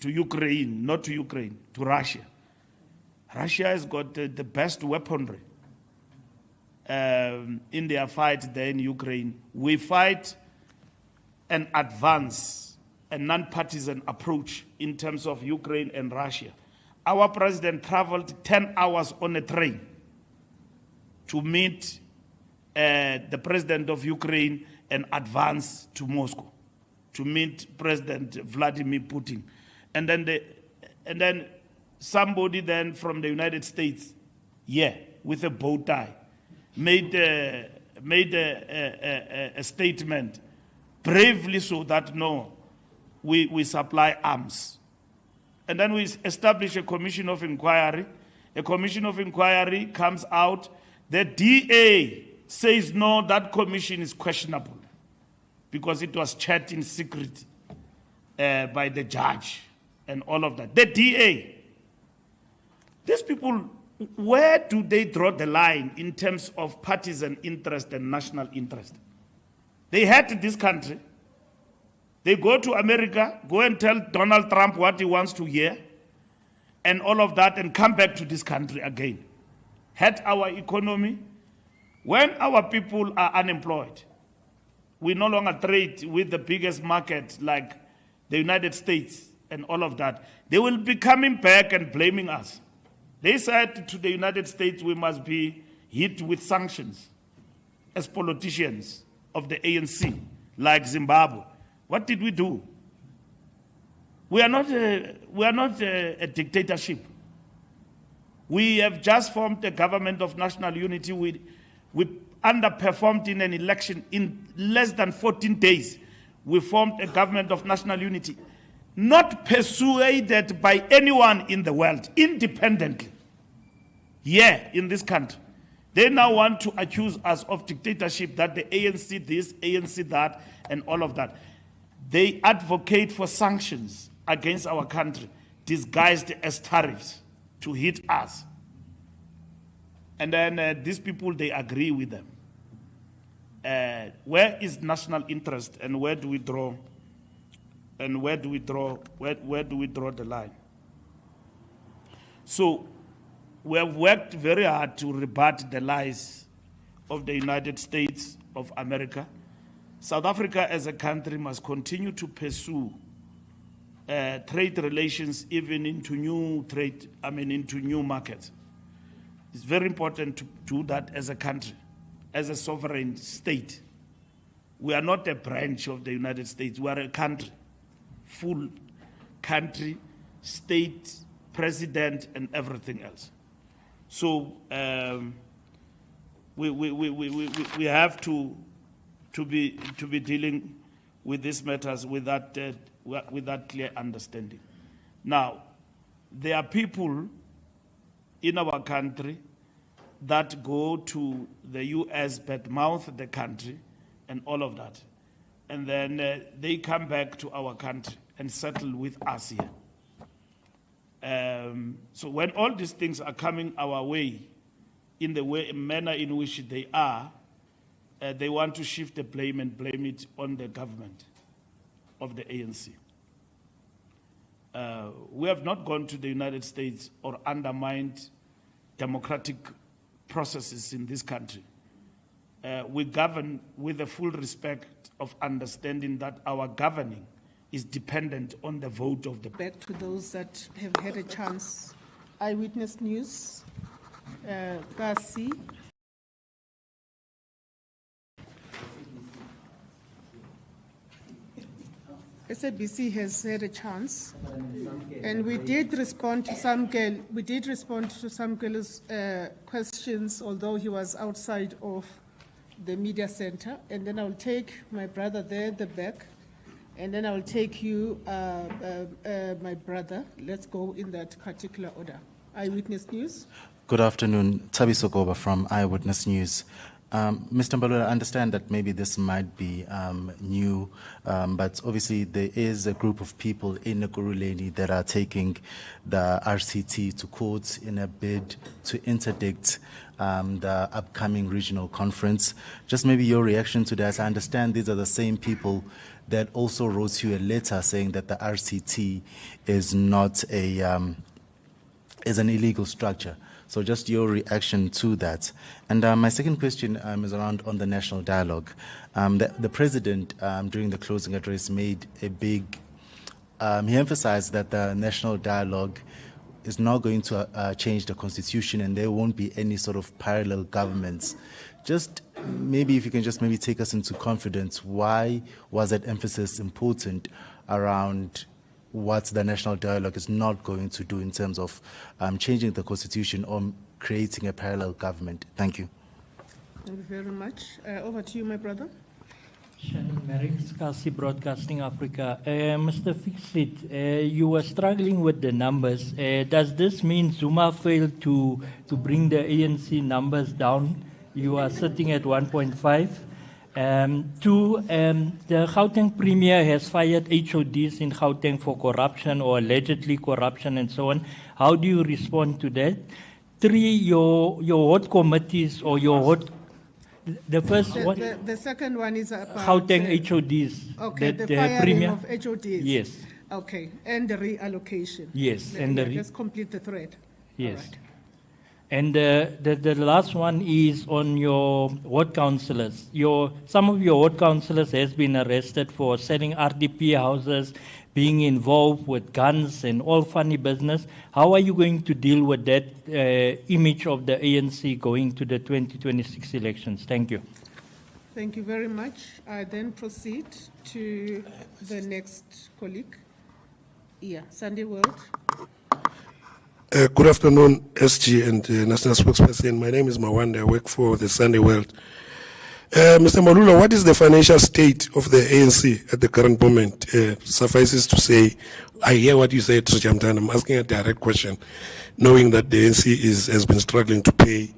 Ukraine, not to Ukraine, to Russia. Russia has got the best weaponry in their fight there in Ukraine. We fight and advance a non-partisan approach in terms of Ukraine and Russia. Our president traveled 10 hours on a train to meet the president of Ukraine and advance to Moscow to meet President Vladimir Putin. And then somebody then from the United States, with a bow tie, made a statement, bravely so, that no, we supply arms. And then we establish a commission of inquiry. A commission of inquiry comes out. The DA says, no, that commission is questionable because it was checked in secret by the judge and all of that. The DA. These people, where do they draw the line in terms of partisan interest and national interest? They hate this country. They go to America, go and tell Donald Trump what he wants to hear, and all of that, and come back to this country again. Hate our economy. When our people are unemployed, we no longer trade with the biggest market like the United States and all of that. They will be coming back and blaming us. They said to the United States, we must be hit with sanctions as politicians of the ANC, like Zimbabwe. What did we do? We are not a dictatorship. We have just formed a government of national unity. We underperformed in an election. In less than 14 days, we formed a government of national unity, not persuaded by anyone in the world, independently. In this country. They now want to accuse us of dictatorship, that the ANC this, ANC that, and all of that. They advocate for sanctions against our country, disguised as tariffs to hit us. And then these people, they agree with them. Where is national interest, and where do we draw? And where do we draw the line? So we have worked very hard to rebut the lies of the United States of America. South Africa as a country must continue to pursue trade relations even into new markets. It's very important to do that as a country, as a sovereign state. We are not a branch of the United States, we are a country. full country, state, president, and everything else. So we have to be dealing with these matters with that clear understanding. Now, there are people in our country that go to the US, badmouth the country, and all of that, and then they come back to our country and settle with us here. So when all these things are coming our way, in the manner in which they are, they want to shift the blame and blame it on the government of the ANC. We have not gone to the United States or undermined democratic processes in this country. We govern with the full respect of understanding that our governing is dependent on the vote of the Back to those that have had a chance. Eyewitness News, Kasi. SABC has had a chance, and we did respond to some girl's questions, although he was outside of the media center. And then I'll take my brother there at the back, and then I'll take you, my brother. Let's go in that particular order. Eyewitness News. Good afternoon. Tabi Sokoba from Eyewitness News. Mr. Mbalula, I understand that maybe this might be new, but obviously there is a group of people in Ekurhuleni that are taking the RCT to court in a bid to interdict the upcoming regional conference. Just maybe your reaction to that. I understand these are the same people that also wrote you a letter saying that the RCT is not is an illegal structure. So just your reaction to that. And my second question is around on the national dialogue. The president, during the closing address, made a big, he emphasized that the national dialogue is not going to change the constitution and there won't be any sort of parallel governments. Just maybe if you can just maybe take us into confidence, why was that emphasis important around what the national dialogue is not going to do in terms of changing the constitution or creating a parallel government? Thank you. Thank you very much. Over to you, my brother. Shannon Merrick, Kasi Broadcasting Africa. Mr. Fikile, you were struggling with the numbers. Does this mean Zuma failed to bring the ANC numbers down? You are sitting at 1.5. Two, the Gauteng Premier has fired HODs in Gauteng for corruption or allegedly corruption and so on. How do you respond to that? Three, your hot committees or your hot... The first one? The second one is about... Gauteng HODs. Okay, the firing Premier, of HODs. Yes. Okay, and the reallocation. Yes. Let's complete the thread. Yes. All right. And the last one is on your ward councillors. Some of your ward councillors has been arrested for selling RDP houses, being involved with guns and all funny business. How are you going to deal with that image of the ANC going to the 2026 elections? Thank you. Thank you very much. I then proceed to the next colleague. Yeah, Sunday World. Good afternoon, SG and National Spokesperson. My name is Mawanda. I work for the Sunday World. Mr. Mbalula, what is the financial state of the ANC at the current moment? Suffices to say, I hear what you said, Sujamtan. I'm asking a direct question, knowing that the ANC has been struggling to pay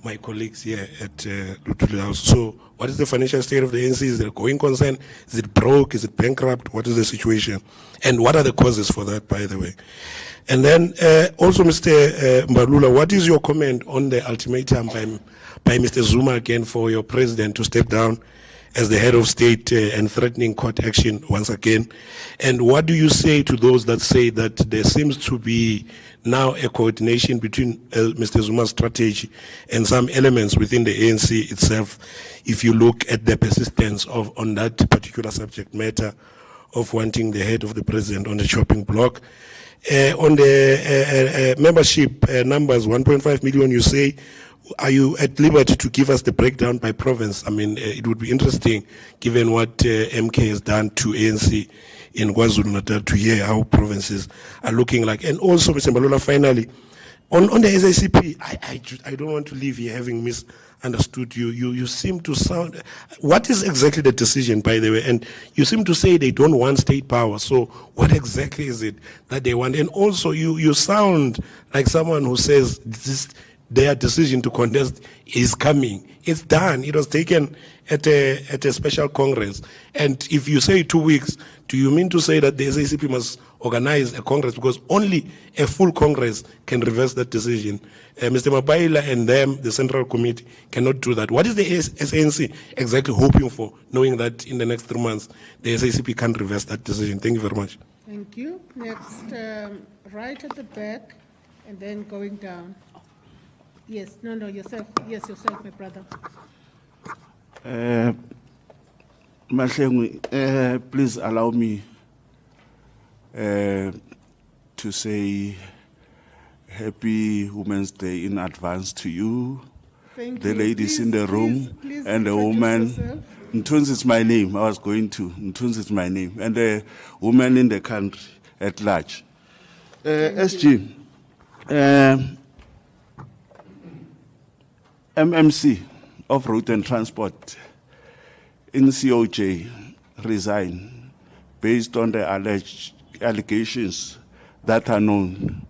my colleagues here at Lutuli House. So what is the financial state of the ANC? Is it a going concern? Is it broke? Is it bankrupt? What is the situation? And what are the causes for that, by the way? And then also, Mr. Mbalula, what is your comment on the ultimatum by Mr. Zuma again for your president to step down as the head of state and threatening court action once again? And what do you say to those that say that there seems to be now a coordination between Mr. Zuma's strategy and some elements within the ANC itself, if you look at the persistence on that particular subject matter of wanting the head of the president on the chopping block? On the membership numbers, 1.5 million, you say, are you at liberty to give us the breakdown by province? I mean, it would be interesting, given what MK has done to ANC in KwaZulu-Natal to hear how provinces are looking like. And also, Mr. Mbalula, finally, on the SACP, I don't want to leave here having misunderstood you. You seem to sound, what is exactly the decision, by the way? And you seem to say they don't want state power. So what exactly is it that they want? And also, you sound like someone who says their decision to contest is coming. It's done. It was taken at a special Congress. And if you say 2 weeks, do you mean to say that the SACP must organize a Congress, because only a full Congress can reverse that decision? Mr. Mbalula and them, the Central Committee, cannot do that. What is the ANC exactly hoping for, knowing that in the next 3 months, the SACP can't reverse that decision? Thank you very much. Thank you. Next, right at the back, and then going down. Yes, no, yourself. Yes, yourself, my brother. Mahlengwi, please allow me to say Happy Women's Day in advance to you, Thank the you. ladies Please, in the room, please and the introduce woman. yourself. Ntunzi is my name. I was going to. Ntunzi is my name. And the women in the country at large. SG, MMC of Road and Transport in COJ resigned based on the alleged allegations that are known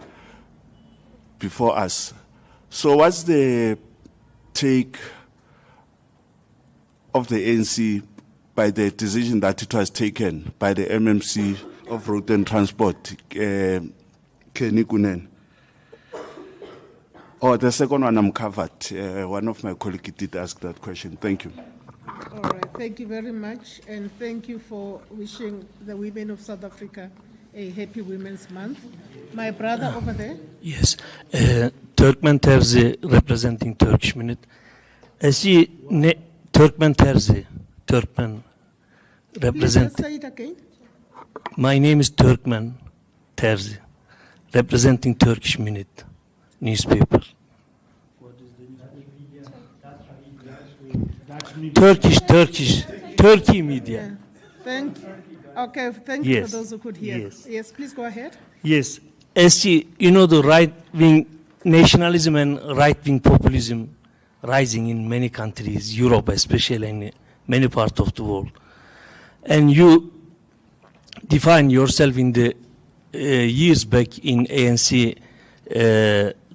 before us. So what's the take of the ANC by the decision that it was taken by the MMC of Road and Transport, Kenny Kunen? Oh, the second one I'm covered. One of my colleagues did ask that question. Thank you. All right, thank you very much, and thank you for wishing the women of South Africa a happy Women's Month. My brother over there. Yes, Turkmen Terzi representing Turkish Minute. Turkmen Terzi, Turkmen represent. Please say it again. My name is Turkmen Terzi, representing Turkish Minute newspaper. Turkey media. Thank you. Okay, thank you for Yes. those who could hear. Yes. Yes, please go ahead. Yes, SG, you know, the right-wing nationalism and right-wing populism rising in many countries, Europe especially, in many parts of the world. And you define yourself in the years back in ANC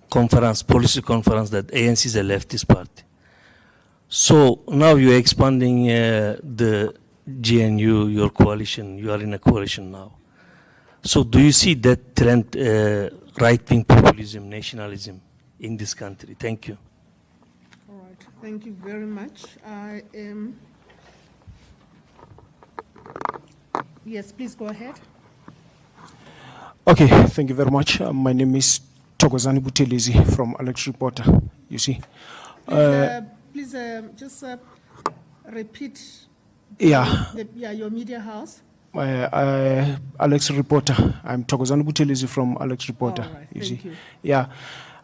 conference, policy conference, that ANC is a leftist party. So now you're expanding the GNU, your coalition, you are in a coalition now. So do you see that trend, right-wing populism, nationalism in this country? Thank you. All right, thank you very much. I am. Yes, please go ahead. Okay, thank you very much. My name is Thokozani Buthelezi from Alex Reporter. You see. Please just repeat. Yeah. Your media house. Alex Reporter. I'm Thokozani Buthelezi from Alex Reporter. All right, you thank see. you. Yeah.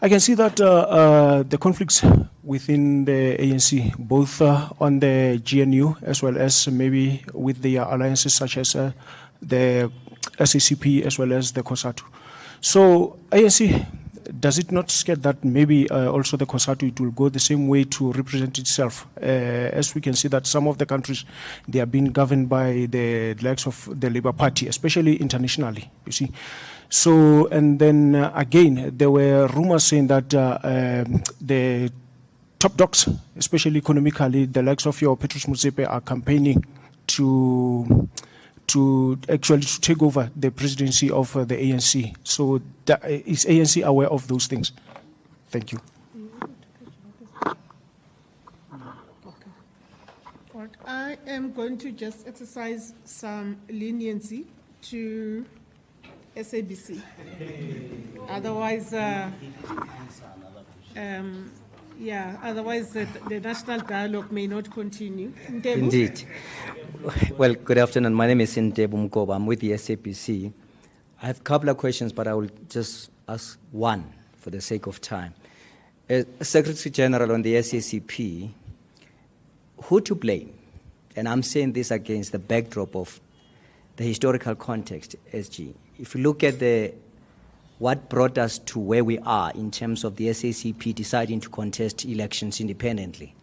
I can see that the conflicts within the ANC, both on the GNU as well as maybe with the alliances such as the SACP as well as the COSATU. So ANC, does it not scare that maybe also the COSATU, it will go the same way to represent itself? As we can see that some of the countries, they are being governed by the likes of the Labour Party, especially internationally, you see. So, and then again, there were rumors saying that the top dogs, especially economically, the likes of your Petrus Motsepe are campaigning to actually to take over the presidency of the ANC. So is ANC aware of those things? Thank you. Okay. I am going to just exercise some leniency to SABC. Otherwise, otherwise the national dialogue may not continue. Ntebu? Indeed. Well, good afternoon. My name is Ntebu Mkoba. I'm with the SAPC. I have a couple of questions, but I will just ask one for the sake of time. Secretary General on the SACP, who to blame? And I'm saying this against the backdrop of the historical context, SG. If you look at what brought us to where we are in terms of the SACP deciding to contest elections independently,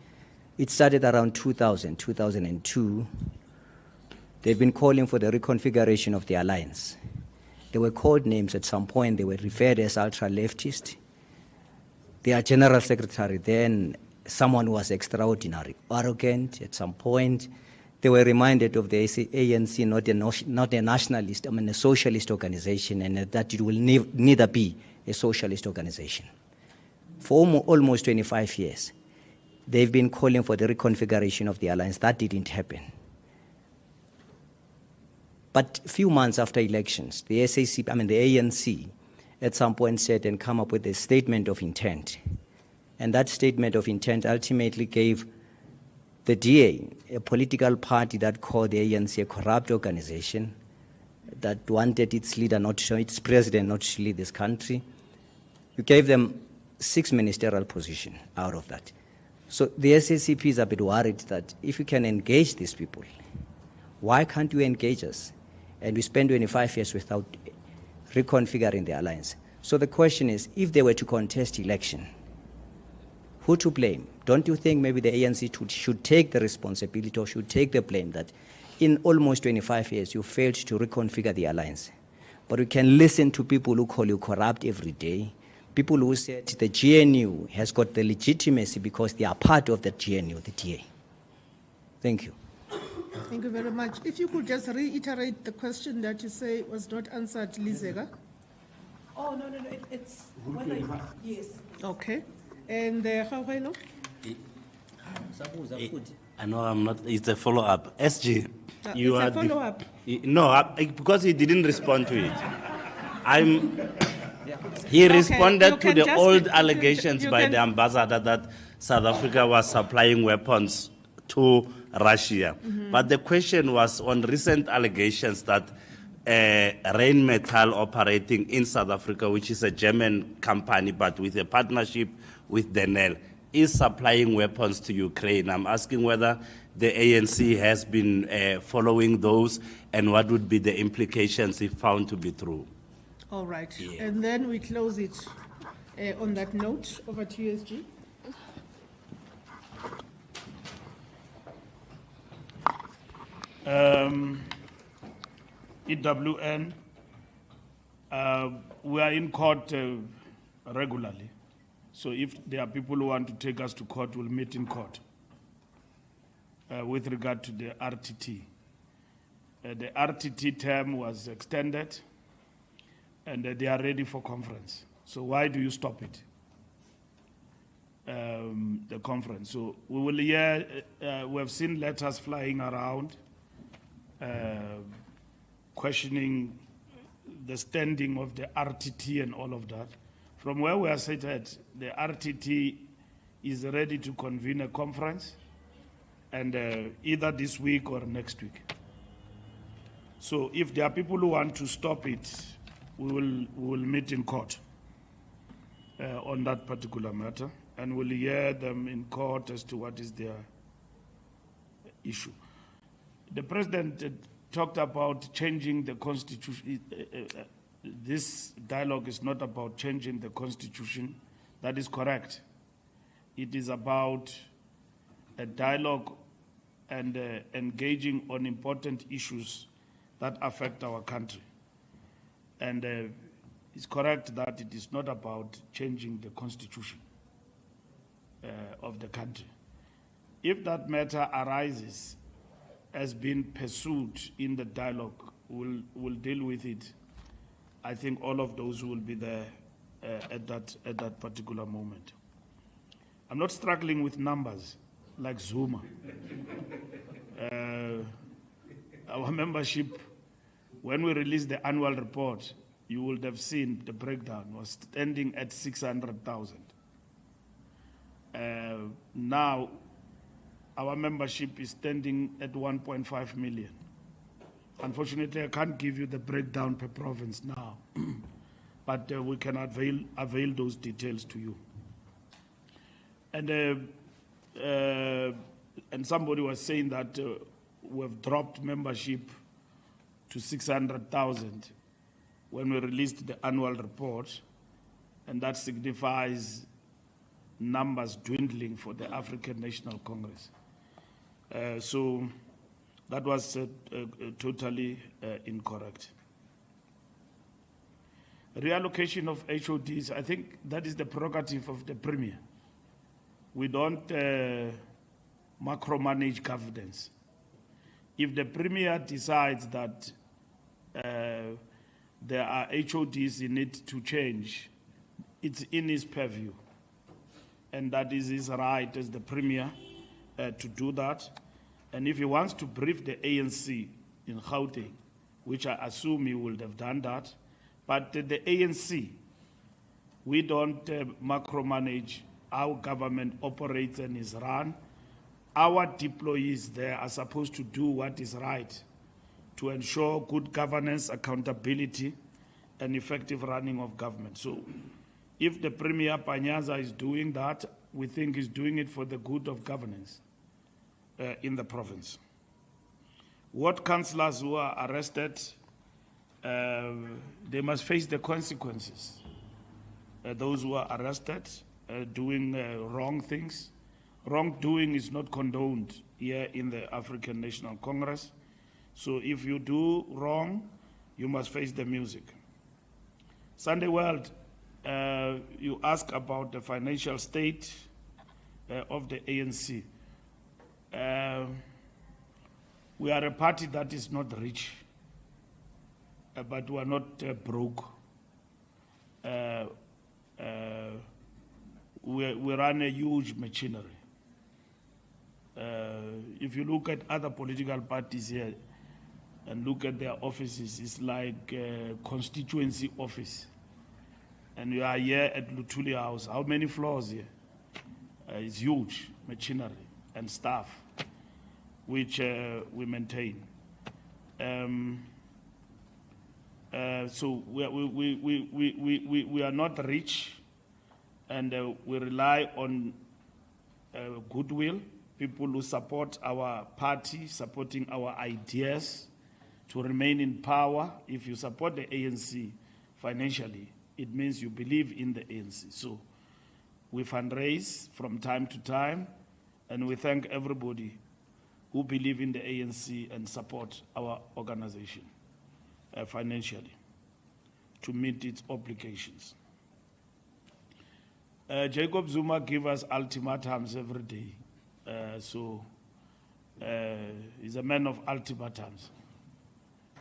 it started around 2000, 2002. They've been calling for the reconfiguration of the alliance. There were code names at some point. They were referred as ultra-leftist. Their general secretary then, someone who was extraordinary, arrogant at some point. They were reminded of the ANC, not a nationalist, a socialist organization, and that it will neither be a socialist organization. For almost 25 years, they've been calling for the reconfiguration of the alliance. That didn't happen. But a few months after elections, the ANC, at some point said and come up with a statement of intent. And that statement of intent ultimately gave the DA, a political party that called the ANC a corrupt organization, that wanted its leader its president not to lead this country. You gave them 6 ministerial positions out of that. So the SACP is a bit worried that if you can engage these people, why can't you engage us? And we spend 25 years without reconfiguring the alliance. So the question is, if they were to contest election, who to blame? Don't you think maybe the ANC should take the responsibility or should take the blame that in almost 25 years you failed to reconfigure the alliance? But we can listen to people who call you corrupt every day, people who said the GNU has got the legitimacy because they are part of the GNU, the DA. Thank you. Thank you very much. If you could just reiterate the question that you say was not answered, Lizega. Oh, no, it's yes. Okay. And Gaweno? I know I'm not, it's a follow-up. SG, you it's a follow-up. No, because he didn't respond to it. He responded to the old allegations by the ambassador that South Africa was supplying weapons to Russia. But the question was on recent allegations that Rheinmetall operating in South Africa, which is a German company, but with a partnership with Denel, is supplying weapons to Ukraine. I'm asking whether the ANC has been following those and what would be the implications if found to be true. All right. Yeah. And then we close it on that note. Over to you, SG. EWN, we are in court regularly. So if there are people who want to take us to court, we'll meet in court with regard to the RTT. The RTT term was extended and they are ready for conference. So why do you stop it? The conference. So we will hear, we have seen letters flying around questioning the standing of the RTT and all of that. From where we are seated, the RTT is ready to convene a conference, and either this week or next week. So if there are people who want to stop it, we will meet in court on that particular matter, and we'll hear them in court as to what is their issue. The president talked about changing the constitution. This dialogue is not about changing the constitution. That is correct. It is about a dialogue and engaging on important issues that affect our country. And it's correct that it is not about changing the constitution of the country. If that matter arises as being pursued in the dialogue, we'll deal with it. I think all of those will be there at that particular moment. I'm not struggling with numbers like Zuma. Our membership, when we released the annual report, you would have seen the breakdown was standing at 600,000. Now, our membership is standing at 1.5 million. Unfortunately, I can't give you the breakdown per province now, but we can avail those details to you. And somebody was saying that we have dropped membership to 600,000 when we released the annual report, and that signifies numbers dwindling for the African National Congress. So that was totally incorrect. Reallocation of HODs, I think that is the prerogative of the Premier. We don't macromanage governance. If the Premier decides that there are HODs in need to change, it's in his purview. And that is his right as the Premier to do that. And if he wants to brief the ANC in Gauteng, which I assume he would have done that, but the ANC, we don't macromanage how government operates and is run. Our deployees there are supposed to do what is right to ensure good governance, accountability, and effective running of government. So if the Premier Panyaza is doing that, we think he's doing it for the good of governance in the province. What councillors who are arrested, they must face the consequences. Those who are arrested doing wrong things. Wrongdoing is not condoned here in the African National Congress. So if you do wrong, you must face the music. Sunday World, you ask about the financial state of the ANC. We are a party that is not rich, but we are not broke. We run a huge machinery. If you look at other political parties here and look at their offices, it's like a constituency office. And you are here at Luthuli House. How many floors here? It's huge machinery and staff, which we maintain. So we are not rich, and we rely on goodwill, people who support our party, supporting our ideas to remain in power. If you support the ANC financially, it means you believe in the ANC. So we fundraise from time to time, and we thank everybody who believe in the ANC and support our organization financially to meet its obligations. Jacob Zuma gives us ultimatums every day. He's a man of ultimatums.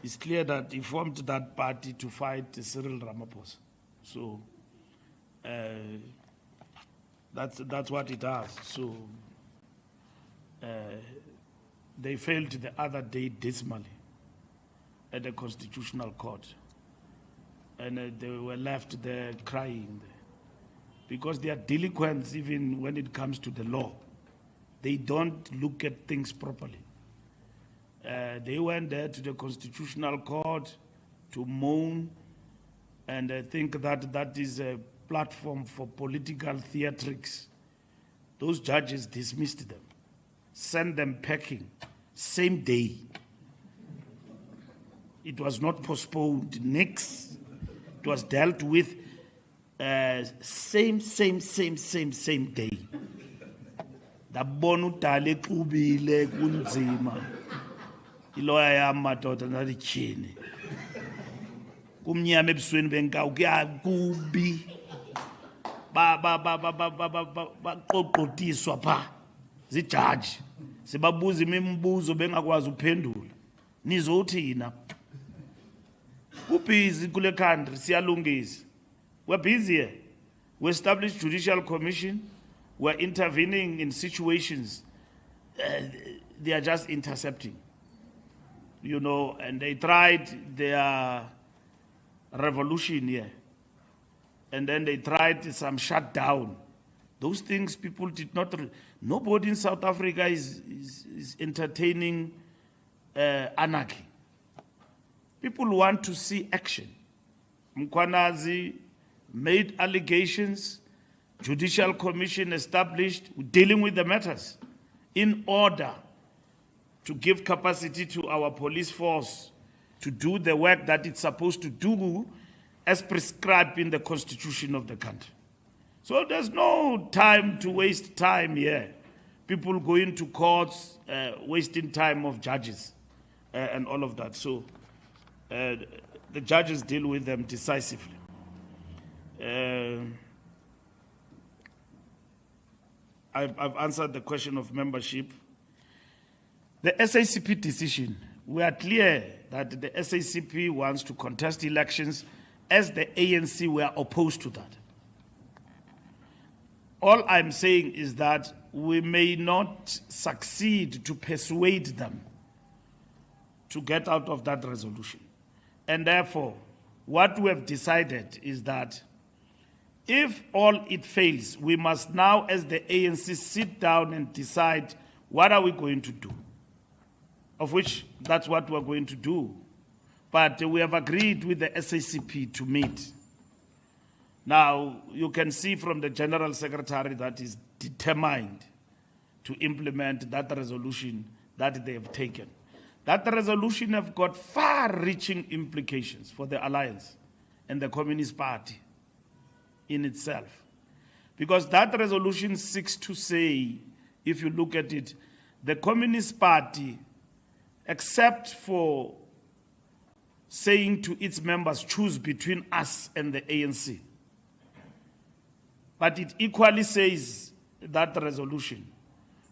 It's clear that he formed that party to fight Cyril Ramaphosa. So that's what it does. So they failed the other day dismally at the Constitutional Court, and they were left there crying because they are delinquents even when it comes to the law. They don't look at things properly. They went there to the Constitutional Court to moan and think that that is a platform for political theatrics. Those judges dismissed them, sent them packing, same day. It was not postponed, next. It was dealt with same day. Dabonu tale kubile kunzima. Iloya ya madoda na lichini. Kumnyama ebusweni benkawu kuyakubi. Baqoqotiswa pha zijaji. Sibabuza imibuzo bengakwazi uphendula. Nizothina. Busy kule country siyalungisa. We're busy here. We established judicial commission. We're intervening in situations. They are just intercepting. You know, and they tried their revolution here. And then they tried some shutdown. Those things people did not. Nobody in South Africa is entertaining anarchy. People want to see action. Mkwanazi made allegations, judicial commission established, dealing with the matters in order to give capacity to our police force to do the work that it's supposed to do as prescribed in the constitution of the country. So there's no time to waste time here. People go into courts, wasting time of judges and all of that. So the judges deal with them decisively. I've answered the question of membership. The SACP decision, we are clear that the SACP wants to contest elections, as the ANC were opposed to that. All I'm saying is that we may not succeed to persuade them to get out of that resolution. And therefore, what we have decided is that if all it fails, we must now, as the ANC, sit down and decide what are we going to do, of which that's what we're going to do. But we have agreed with the SACP to meet. Now, you can see from the General Secretary that is determined to implement that resolution that they have taken. That resolution have got far-reaching implications for the alliance and the Communist Party in itself. Because that resolution seeks to say, if you look at it, the Communist Party, except for saying to its members, choose between us and the ANC, but it equally says that resolution,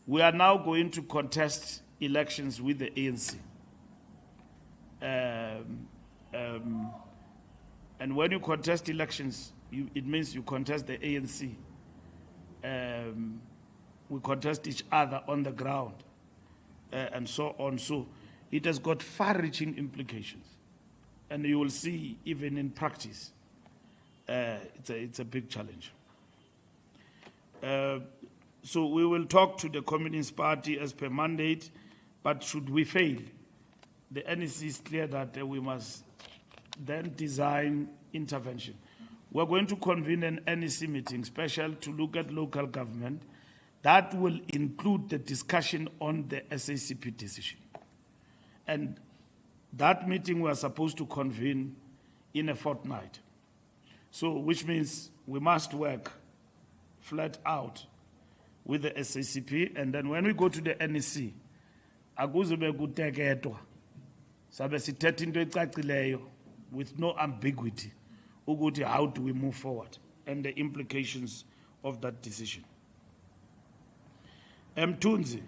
we are now going to contest elections with the ANC. And when you contest elections, it means you contest the ANC. We contest each other on the ground, and so on. So it has got far-reaching implications. And you will see, even in practice, it's a big challenge. So we will talk to the Communist Party as per mandate, but should we fail, the NEC is clear that we must then design intervention. We're going to convene an NEC meeting special to look at local government. That will include the discussion on the SACP decision. And that meeting we are supposed to convene in a fortnight. So, which means we must work flat out with the SACP, and then when we go to the NEC, akuzube kuteketwa. Sabe sithetha into ecacileyo with no ambiguity ukuthi how do we move forward and the implications of that decision. Mthunzi,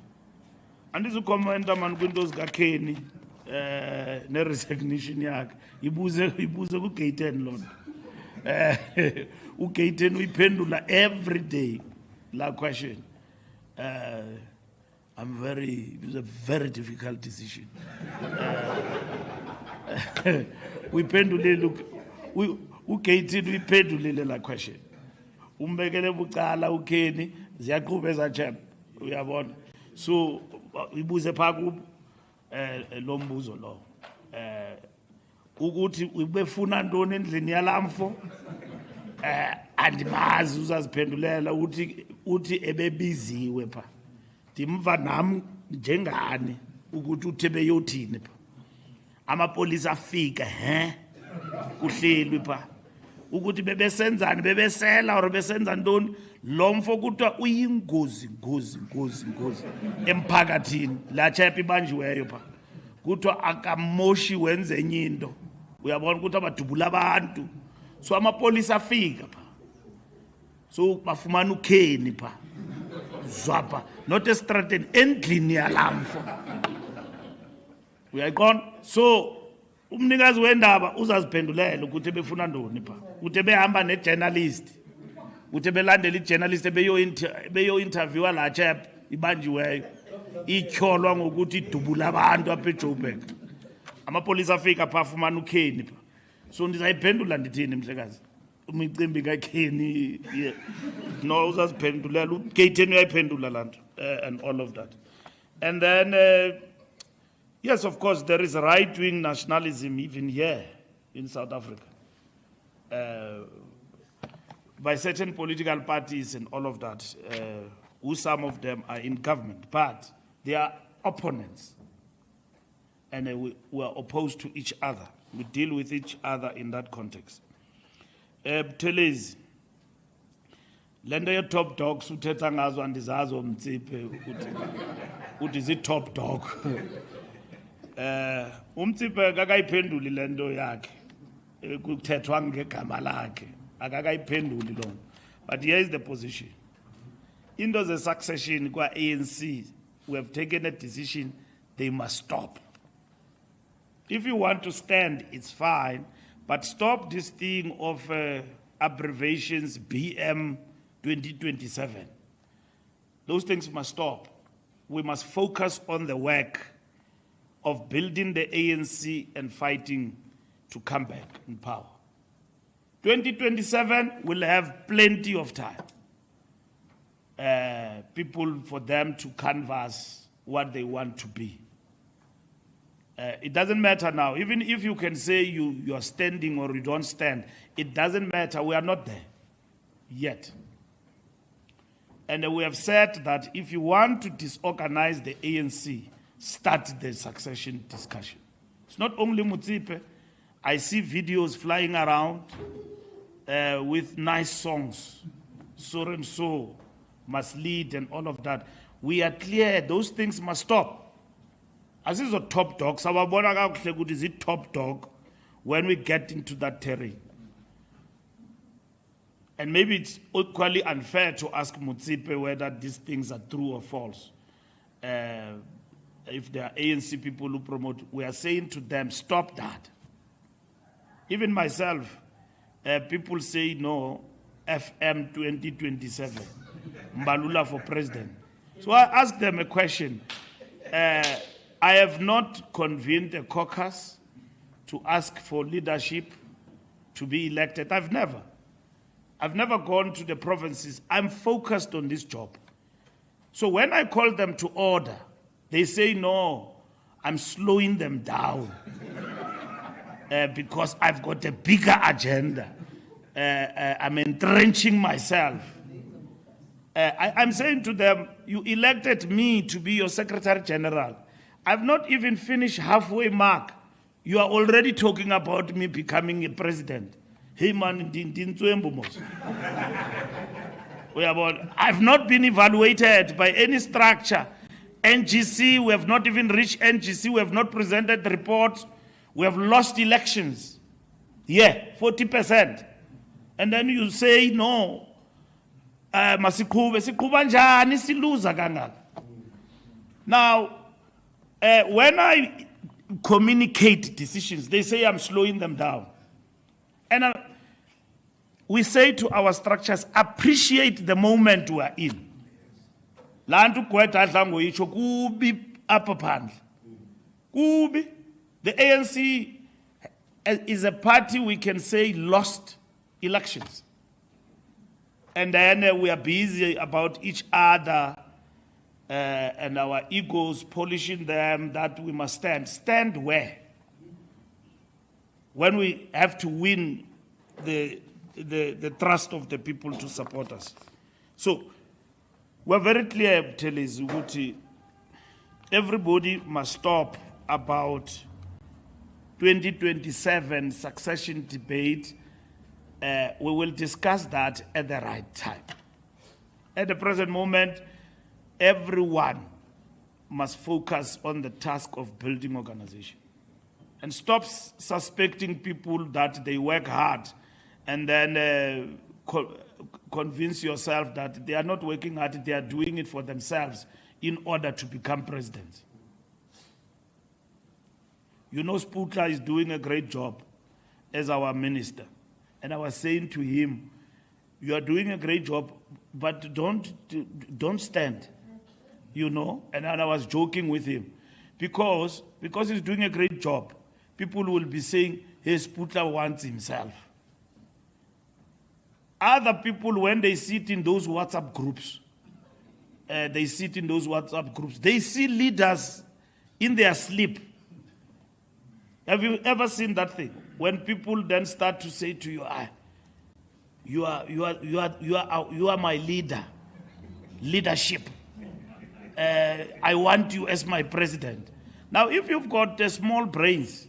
andizukomenta man kwinto zikaKhenny ne-resignation yakhe ibuze ku-gate 10 lona. U-gate 10 uyiphendula every day la question. It was a very difficult decision. Uyiphendule, look, u-gate 10 uyiphendulile la question. Umbekele bucala uKhenny ziyaqhubeka ezachap uyabona. So ibuze pha kubo lo mbuzo lo. Ukuthi ubefuna ntoni endlini yalamfo, andimazi uzaziphendulela uthi ebebiziwe pha. Ndimva nam njengani ukuthi uthe beyothini pha. Amapolisa afika kuhlelwe pha. Ukuthi bebesenzani, bebesela or besenza ntoni, lo mfo kuthiwa uyingozi emphakathini la chap ibanjiweyo pha. Kuthiwa akamoshi wenze enye into. Uyabona ukuthi abadubula abantu. So amapolisa afika pha. So bafumana uKhenny pha. Zwapha not estrateni endlini yalamfo. Uyayiqonda? So umnikazi wendaba uzaziphendulela ukuthi befuna ntoni pha. Uthe behamba ne-journalist. Uthe belandela i-journalist beyo interviewa la chap ibanjiweyo. Ityholwa ngokuthi idubula abantu apha eJoburg. Amapolisa afika pha afumana uKhenny pha. So ndizayiphendula ndithini mhlekazi? Umicimbi kaKhenny no uzaziphendulela u-gate 10 uyayiphendula la nto and all of that. And then yes, of course, there is right-wing nationalism even here in South Africa by certain political parties and all of that, who some of them are in government, but they are opponents and we are opposed to each other. We deal with each other in that context. Buthelezi, lento ye top dog uthetha ngazo andizazo Mtsipe uthi zi top dog. Umtsipe akakayiphenduli lento yakhe kuthethwa ngegama lakhe akakayiphenduli lo. But here is the position. Into the succession kwa ANC, we have taken a decision, they must stop. If you want to stand, it's fine, but stop this thing of abbreviations BM 2027. Those things must stop. We must focus on the work of building the ANC and fighting to come back in power. 2027 will have plenty of time. People for them to canvass what they want to be. It doesn't matter now. Even if you can say you are standing or you don't stand, it doesn't matter. We are not there yet. And we have said that if you want to disorganize the ANC, start the succession discussion. It's not only Mtsipe. I see videos flying around with nice songs, so and so must lead and all of that. We are clear, those things must stop. As is a top dog, Sababona is a top dog when we get into that terrain. And maybe it's equally unfair to ask Mtsipe whether these things are true or false. If there are ANC people who promote, we are saying to them, stop that. Even myself, people say no, FM 2027, Mbalula for president. So I ask them a question. I have not convened a caucus to ask for leadership to be elected. I've never gone to the provinces. I'm focused on this job. So when I call them to order, they say, no, I'm slowing them down because I've got a bigger agenda. I'm entrenching myself. I'm saying to them, you elected me to be your Secretary General. I've not even finished halfway mark. You are already talking about me becoming a president. Hey man, I've not been evaluated by any structure. NGC, we have not even reached NGC. We have not presented the report. We have lost elections. Yeah, 40%. And then you say, no, now, when I communicate decisions, they say I'm slowing them down. And we say to our structures, appreciate the moment we are in. The ANC is a party we can say lost elections. And then we are busy about each other and our egos, polishing them, that we must stand. Stand where? When we have to win the trust of the people to support us. So, we're very clear, Buthelezi, everybody must stop about 2027 succession debate. We will discuss that at the right time. At the present moment, everyone must focus on the task of building organization. And stop suspecting people that they work hard and then convince yourself that they are not working hard, they are doing it for themselves in order to become president. You know, Sputla is doing a great job as our minister. And I was saying to him, you are doing a great job, but don't stand, you know. And I was joking with him. Because he's doing a great job, people will be saying, hey, Sputla wants himself. Other people, when they sit in those WhatsApp groups, they see leaders in their sleep. Have you ever seen that thing? When people then start to say to you, you are my leader, leadership. I want you as my president. Now, if you've got small brains,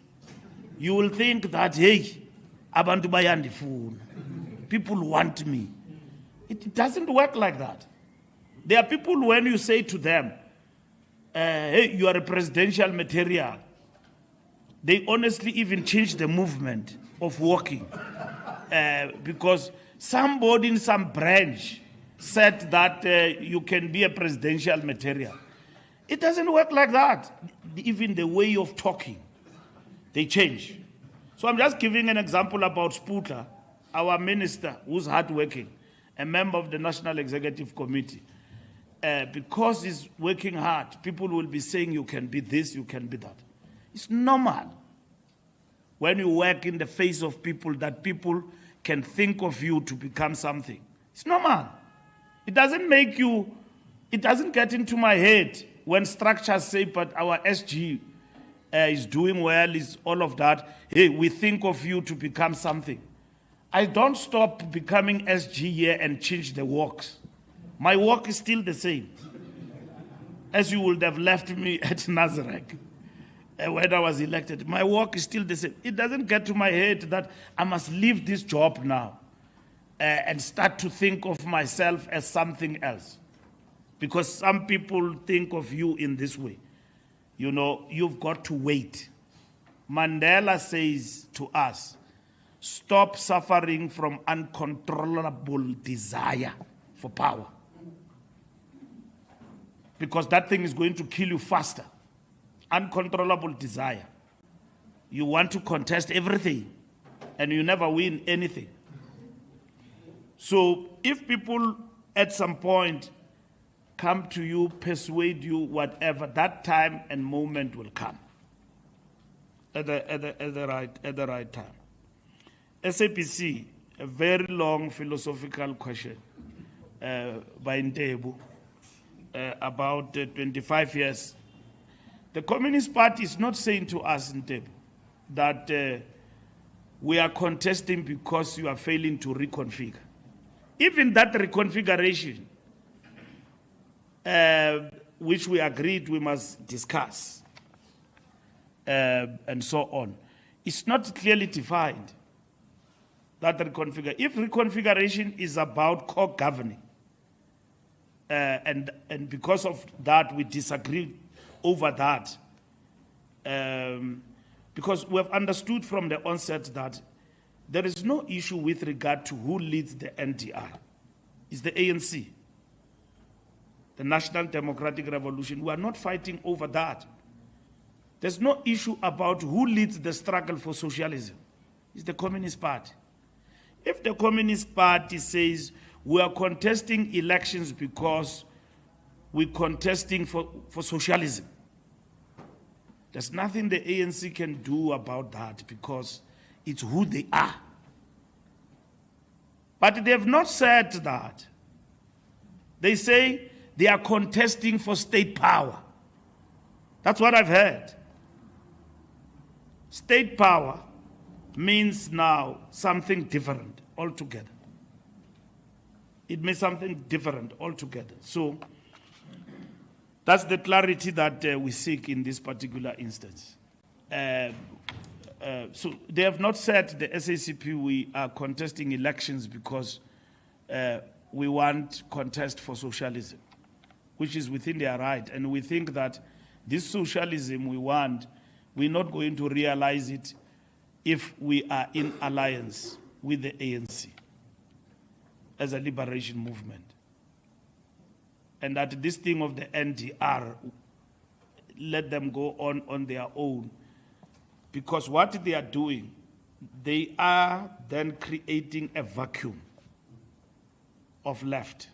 you will think that, hey, abantu bayandifuna. People want me. It doesn't work like that. There are people, when you say to them, hey, you are a presidential material, they honestly even change the movement of walking. Because somebody in some branch said that you can be a presidential material. It doesn't work like that. Even the way of talking, they change. So I'm just giving an example about Sputler, our minister who's hardworking, a member of the National Executive Committee. Because he's working hard, people will be saying you can be this, you can be that. It's normal when you work in the face of people that people can think of you to become something. It's normal. It doesn't make you, it doesn't get into my head when structures say, but our SG is doing well, is all of that. Hey, we think of you to become something. I don't stop becoming SG here and change the works. My work is still the same. As you would have left me at Nazareth when I was elected. My work is still the same. It doesn't get to my head that I must leave this job now and start to think of myself as something else. Because some people think of you in this way. You know, you've got to wait. Mandela says to us, stop suffering from uncontrollable desire for power. Because that thing is going to kill you faster. Uncontrollable desire. You want to contest everything, and you never win anything. So if people at some point come to you, persuade you, whatever, that time and moment will come at the right time. SAPC, a very long philosophical question by Ntebu, about 25 years. The Communist Party is not saying to us, Ntebu, that we are contesting because you are failing to reconfigure. Even that reconfiguration, which we agreed we must discuss, and so on, it's not clearly defined. That if reconfiguration is about co-governing, and because of that we disagree over that, because we have understood from the onset that there is no issue with regard to who leads the NDR. It's the ANC, the National Democratic Revolution. We are not fighting over that. There's no issue about who leads the struggle for socialism. It's the Communist Party. If the Communist Party says we are contesting elections because we're contesting for socialism, there's nothing the ANC can do about that because it's who they are. But they have not said that. They say they are contesting for state power. That's what I've heard. State power means now something different altogether. It means something different altogether. So that's the clarity that we seek in this particular instance. So they have not said, the SACP, we are contesting elections because we want contest for socialism, which is within their right. And we think that this socialism we want, we're not going to realize it if we are in alliance with the ANC as a liberation movement. And that this thing of the NDR, let them go on their own. Because what they are doing, they are then creating a vacuum of left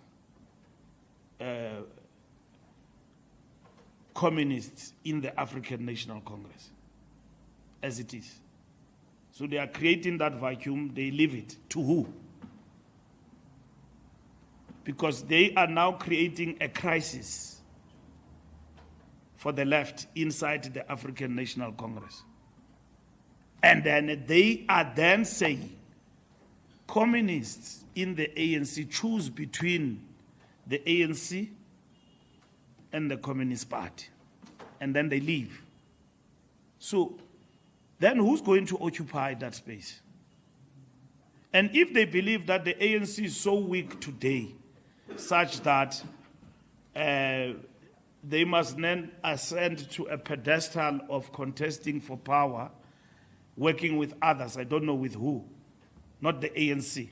communists in the African National Congress, as it is. So they are creating that vacuum, they leave it to who? Because they are now creating a crisis for the left inside the African National Congress. And then they are then saying, communists in the ANC choose between the ANC and the Communist Party. And then they leave. So then who's going to occupy that space? And if they believe that the ANC is so weak today, such that they must then ascend to a pedestal of contesting for power, working with others, I don't know with who, not the ANC.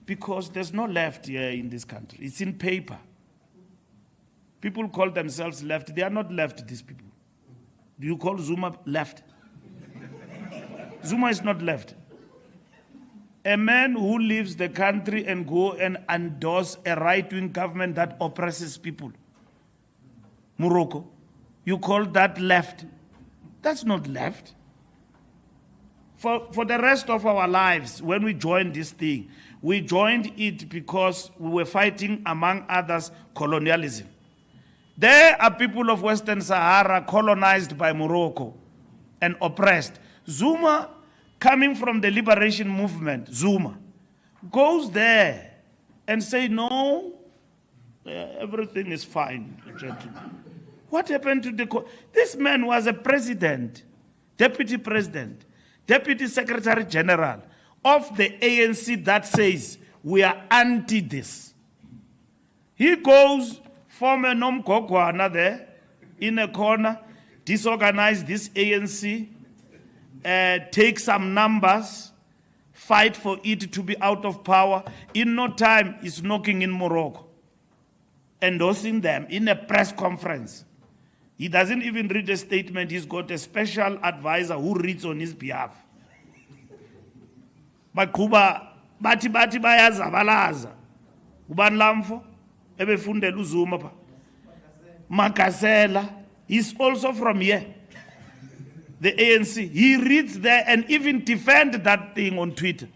Because there's no left here in this country. It's in paper. People call themselves left. They are not left, these people. Do you call Zuma left? Zuma is not left. A man who leaves the country and go and endorse a right-wing government that oppresses people. Morocco, you call that left? That's not left. For the rest of our lives, when we joined this thing, we joined it because we were fighting, among others, colonialism. There are people of Western Sahara colonized by Morocco and oppressed. Zuma, coming from the liberation movement, Zuma, goes there and say, no, everything is fine, gentlemen. What happened to this man was a president, deputy secretary general of the ANC that says we are anti this. He goes, form a nomkokwana there in a corner, disorganize this ANC, take some numbers, fight for it to be out of power. In no time, he's knocking in Morocco, endorsing them in a press conference. He doesn't even read a statement. He's got a special advisor who reads on his behalf. Bakuba bati bayazabalaza. Uban lamfo ebefundela uZuma pa. Makasela, he's also from here. The ANC, he reads there and even defend that thing on Twitter.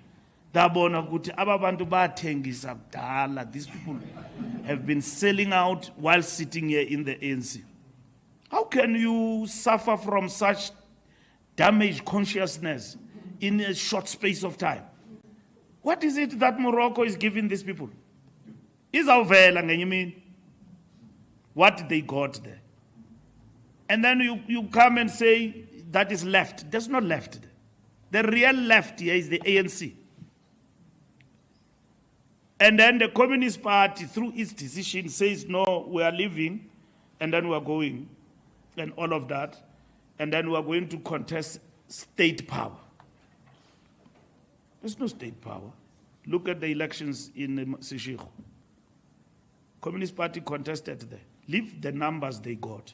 Dabona kuti ababantu bathengisa kudala. These people have been selling out while sitting here in the ANC. How can you suffer from such damaged consciousness in a short space of time? What is it that Morocco is giving these people? You mean what they got there? And then you come and say that is left. There's no left there. The real left here is the ANC. And then the Communist Party, through its decision, says, no, we are leaving, and then we are going, and all of that, and then we are going to contest state power. There's no state power. Look at the elections in Seshego. Communist Party contested there. Leave the numbers they got.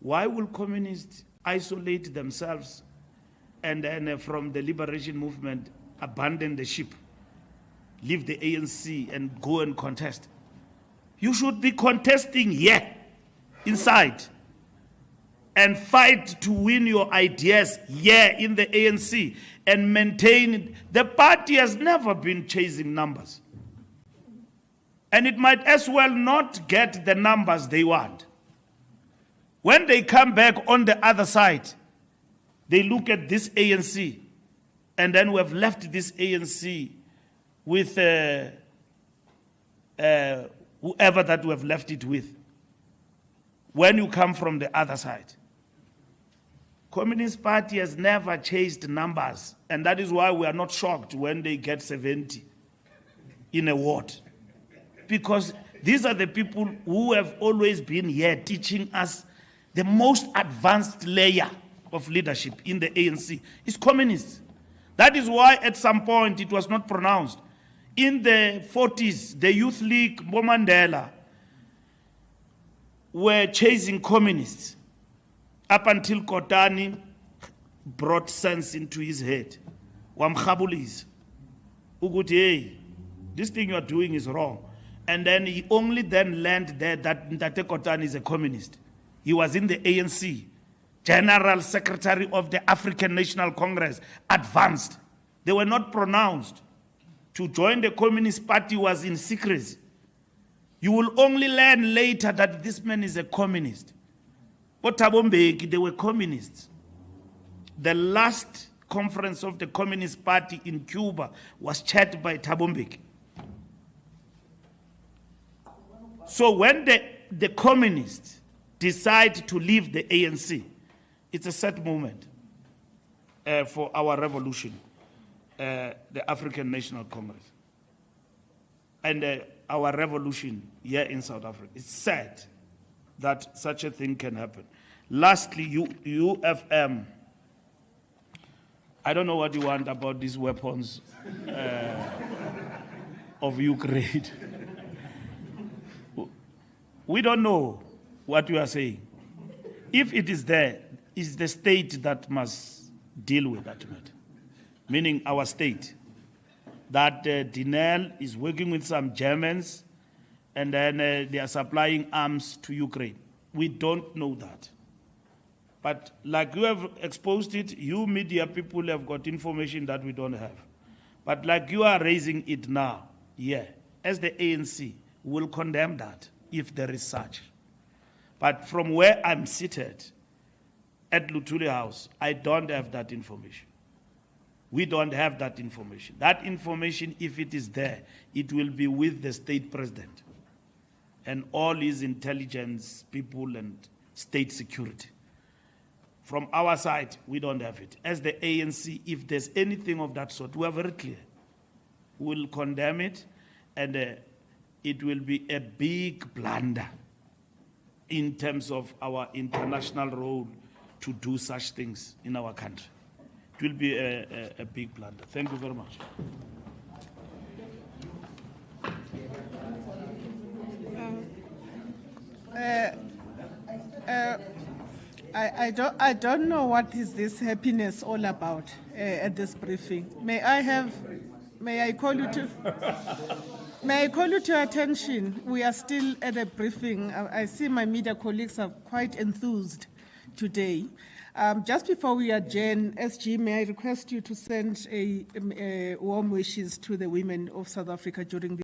Why will communists isolate themselves and then from the liberation movement abandon the ship, leave the ANC and go and contest? You should be contesting here, inside, and fight to win your ideas here in the ANC and maintain it. The party has never been chasing numbers. And it might as well not get the numbers they want. When they come back on the other side, they look at this ANC, and then we have left this ANC with whoever that we have left it with. When you come from the other side, Communist Party has never chased numbers, and that is why we are not shocked when they get 70 in a ward. Because these are the people who have always been here teaching us the most advanced layer of leadership in the ANC is communists. That is why at some point it was not pronounced. In the 40s, the Youth League, Bomandela, were chasing communists up until Kotani brought sense into his head. Wamkhabulis. Uguti, hey, this thing you are doing is wrong. And then he only then learned that Ndate Kotani is a communist. He was in the ANC, General Secretary of the African National Congress, advanced. They were not pronounced. To join the Communist Party was in secrecy. You will only learn later that this man is a communist. But Thabo Mbeki, they were communists. The last conference of the Communist Party in Cuba was chaired by Thabo Mbeki. So when the communists decide to leave the ANC, It's a sad moment for our revolution, the African National Congress, and our revolution here in South Africa. It's sad that such a thing can happen. Lastly, UFM. I don't know what you want about these weapons of Ukraine. We don't know what you are saying. If it is there, it's the state that must deal with that matter, meaning our state. That Dinel is working with some Germans and then they are supplying arms to Ukraine. We don't know that. But like you have exposed it, you media people have got information that we don't have. But like you are raising it now, yeah, as the ANC, will condemn that if there is such. But from where I'm seated at Lutuli House, I don't have that information. We don't have that information. That information, if it is there, it will be with the state president and all his intelligence people and state security. From our side, we don't have it. As the ANC, if there's anything of that sort, we are very clear. We'll condemn it, and it will be a big blunder in terms of our international role to do such things in our country. It will be a big blunder. Thank you very much. I don't know what is this happiness all about at this briefing. May I call you to attention? We are still at a briefing. I see my media colleagues are quite enthused today. Just before we adjourn, SG, may I request you to send a warm wishes to the women of South Africa during the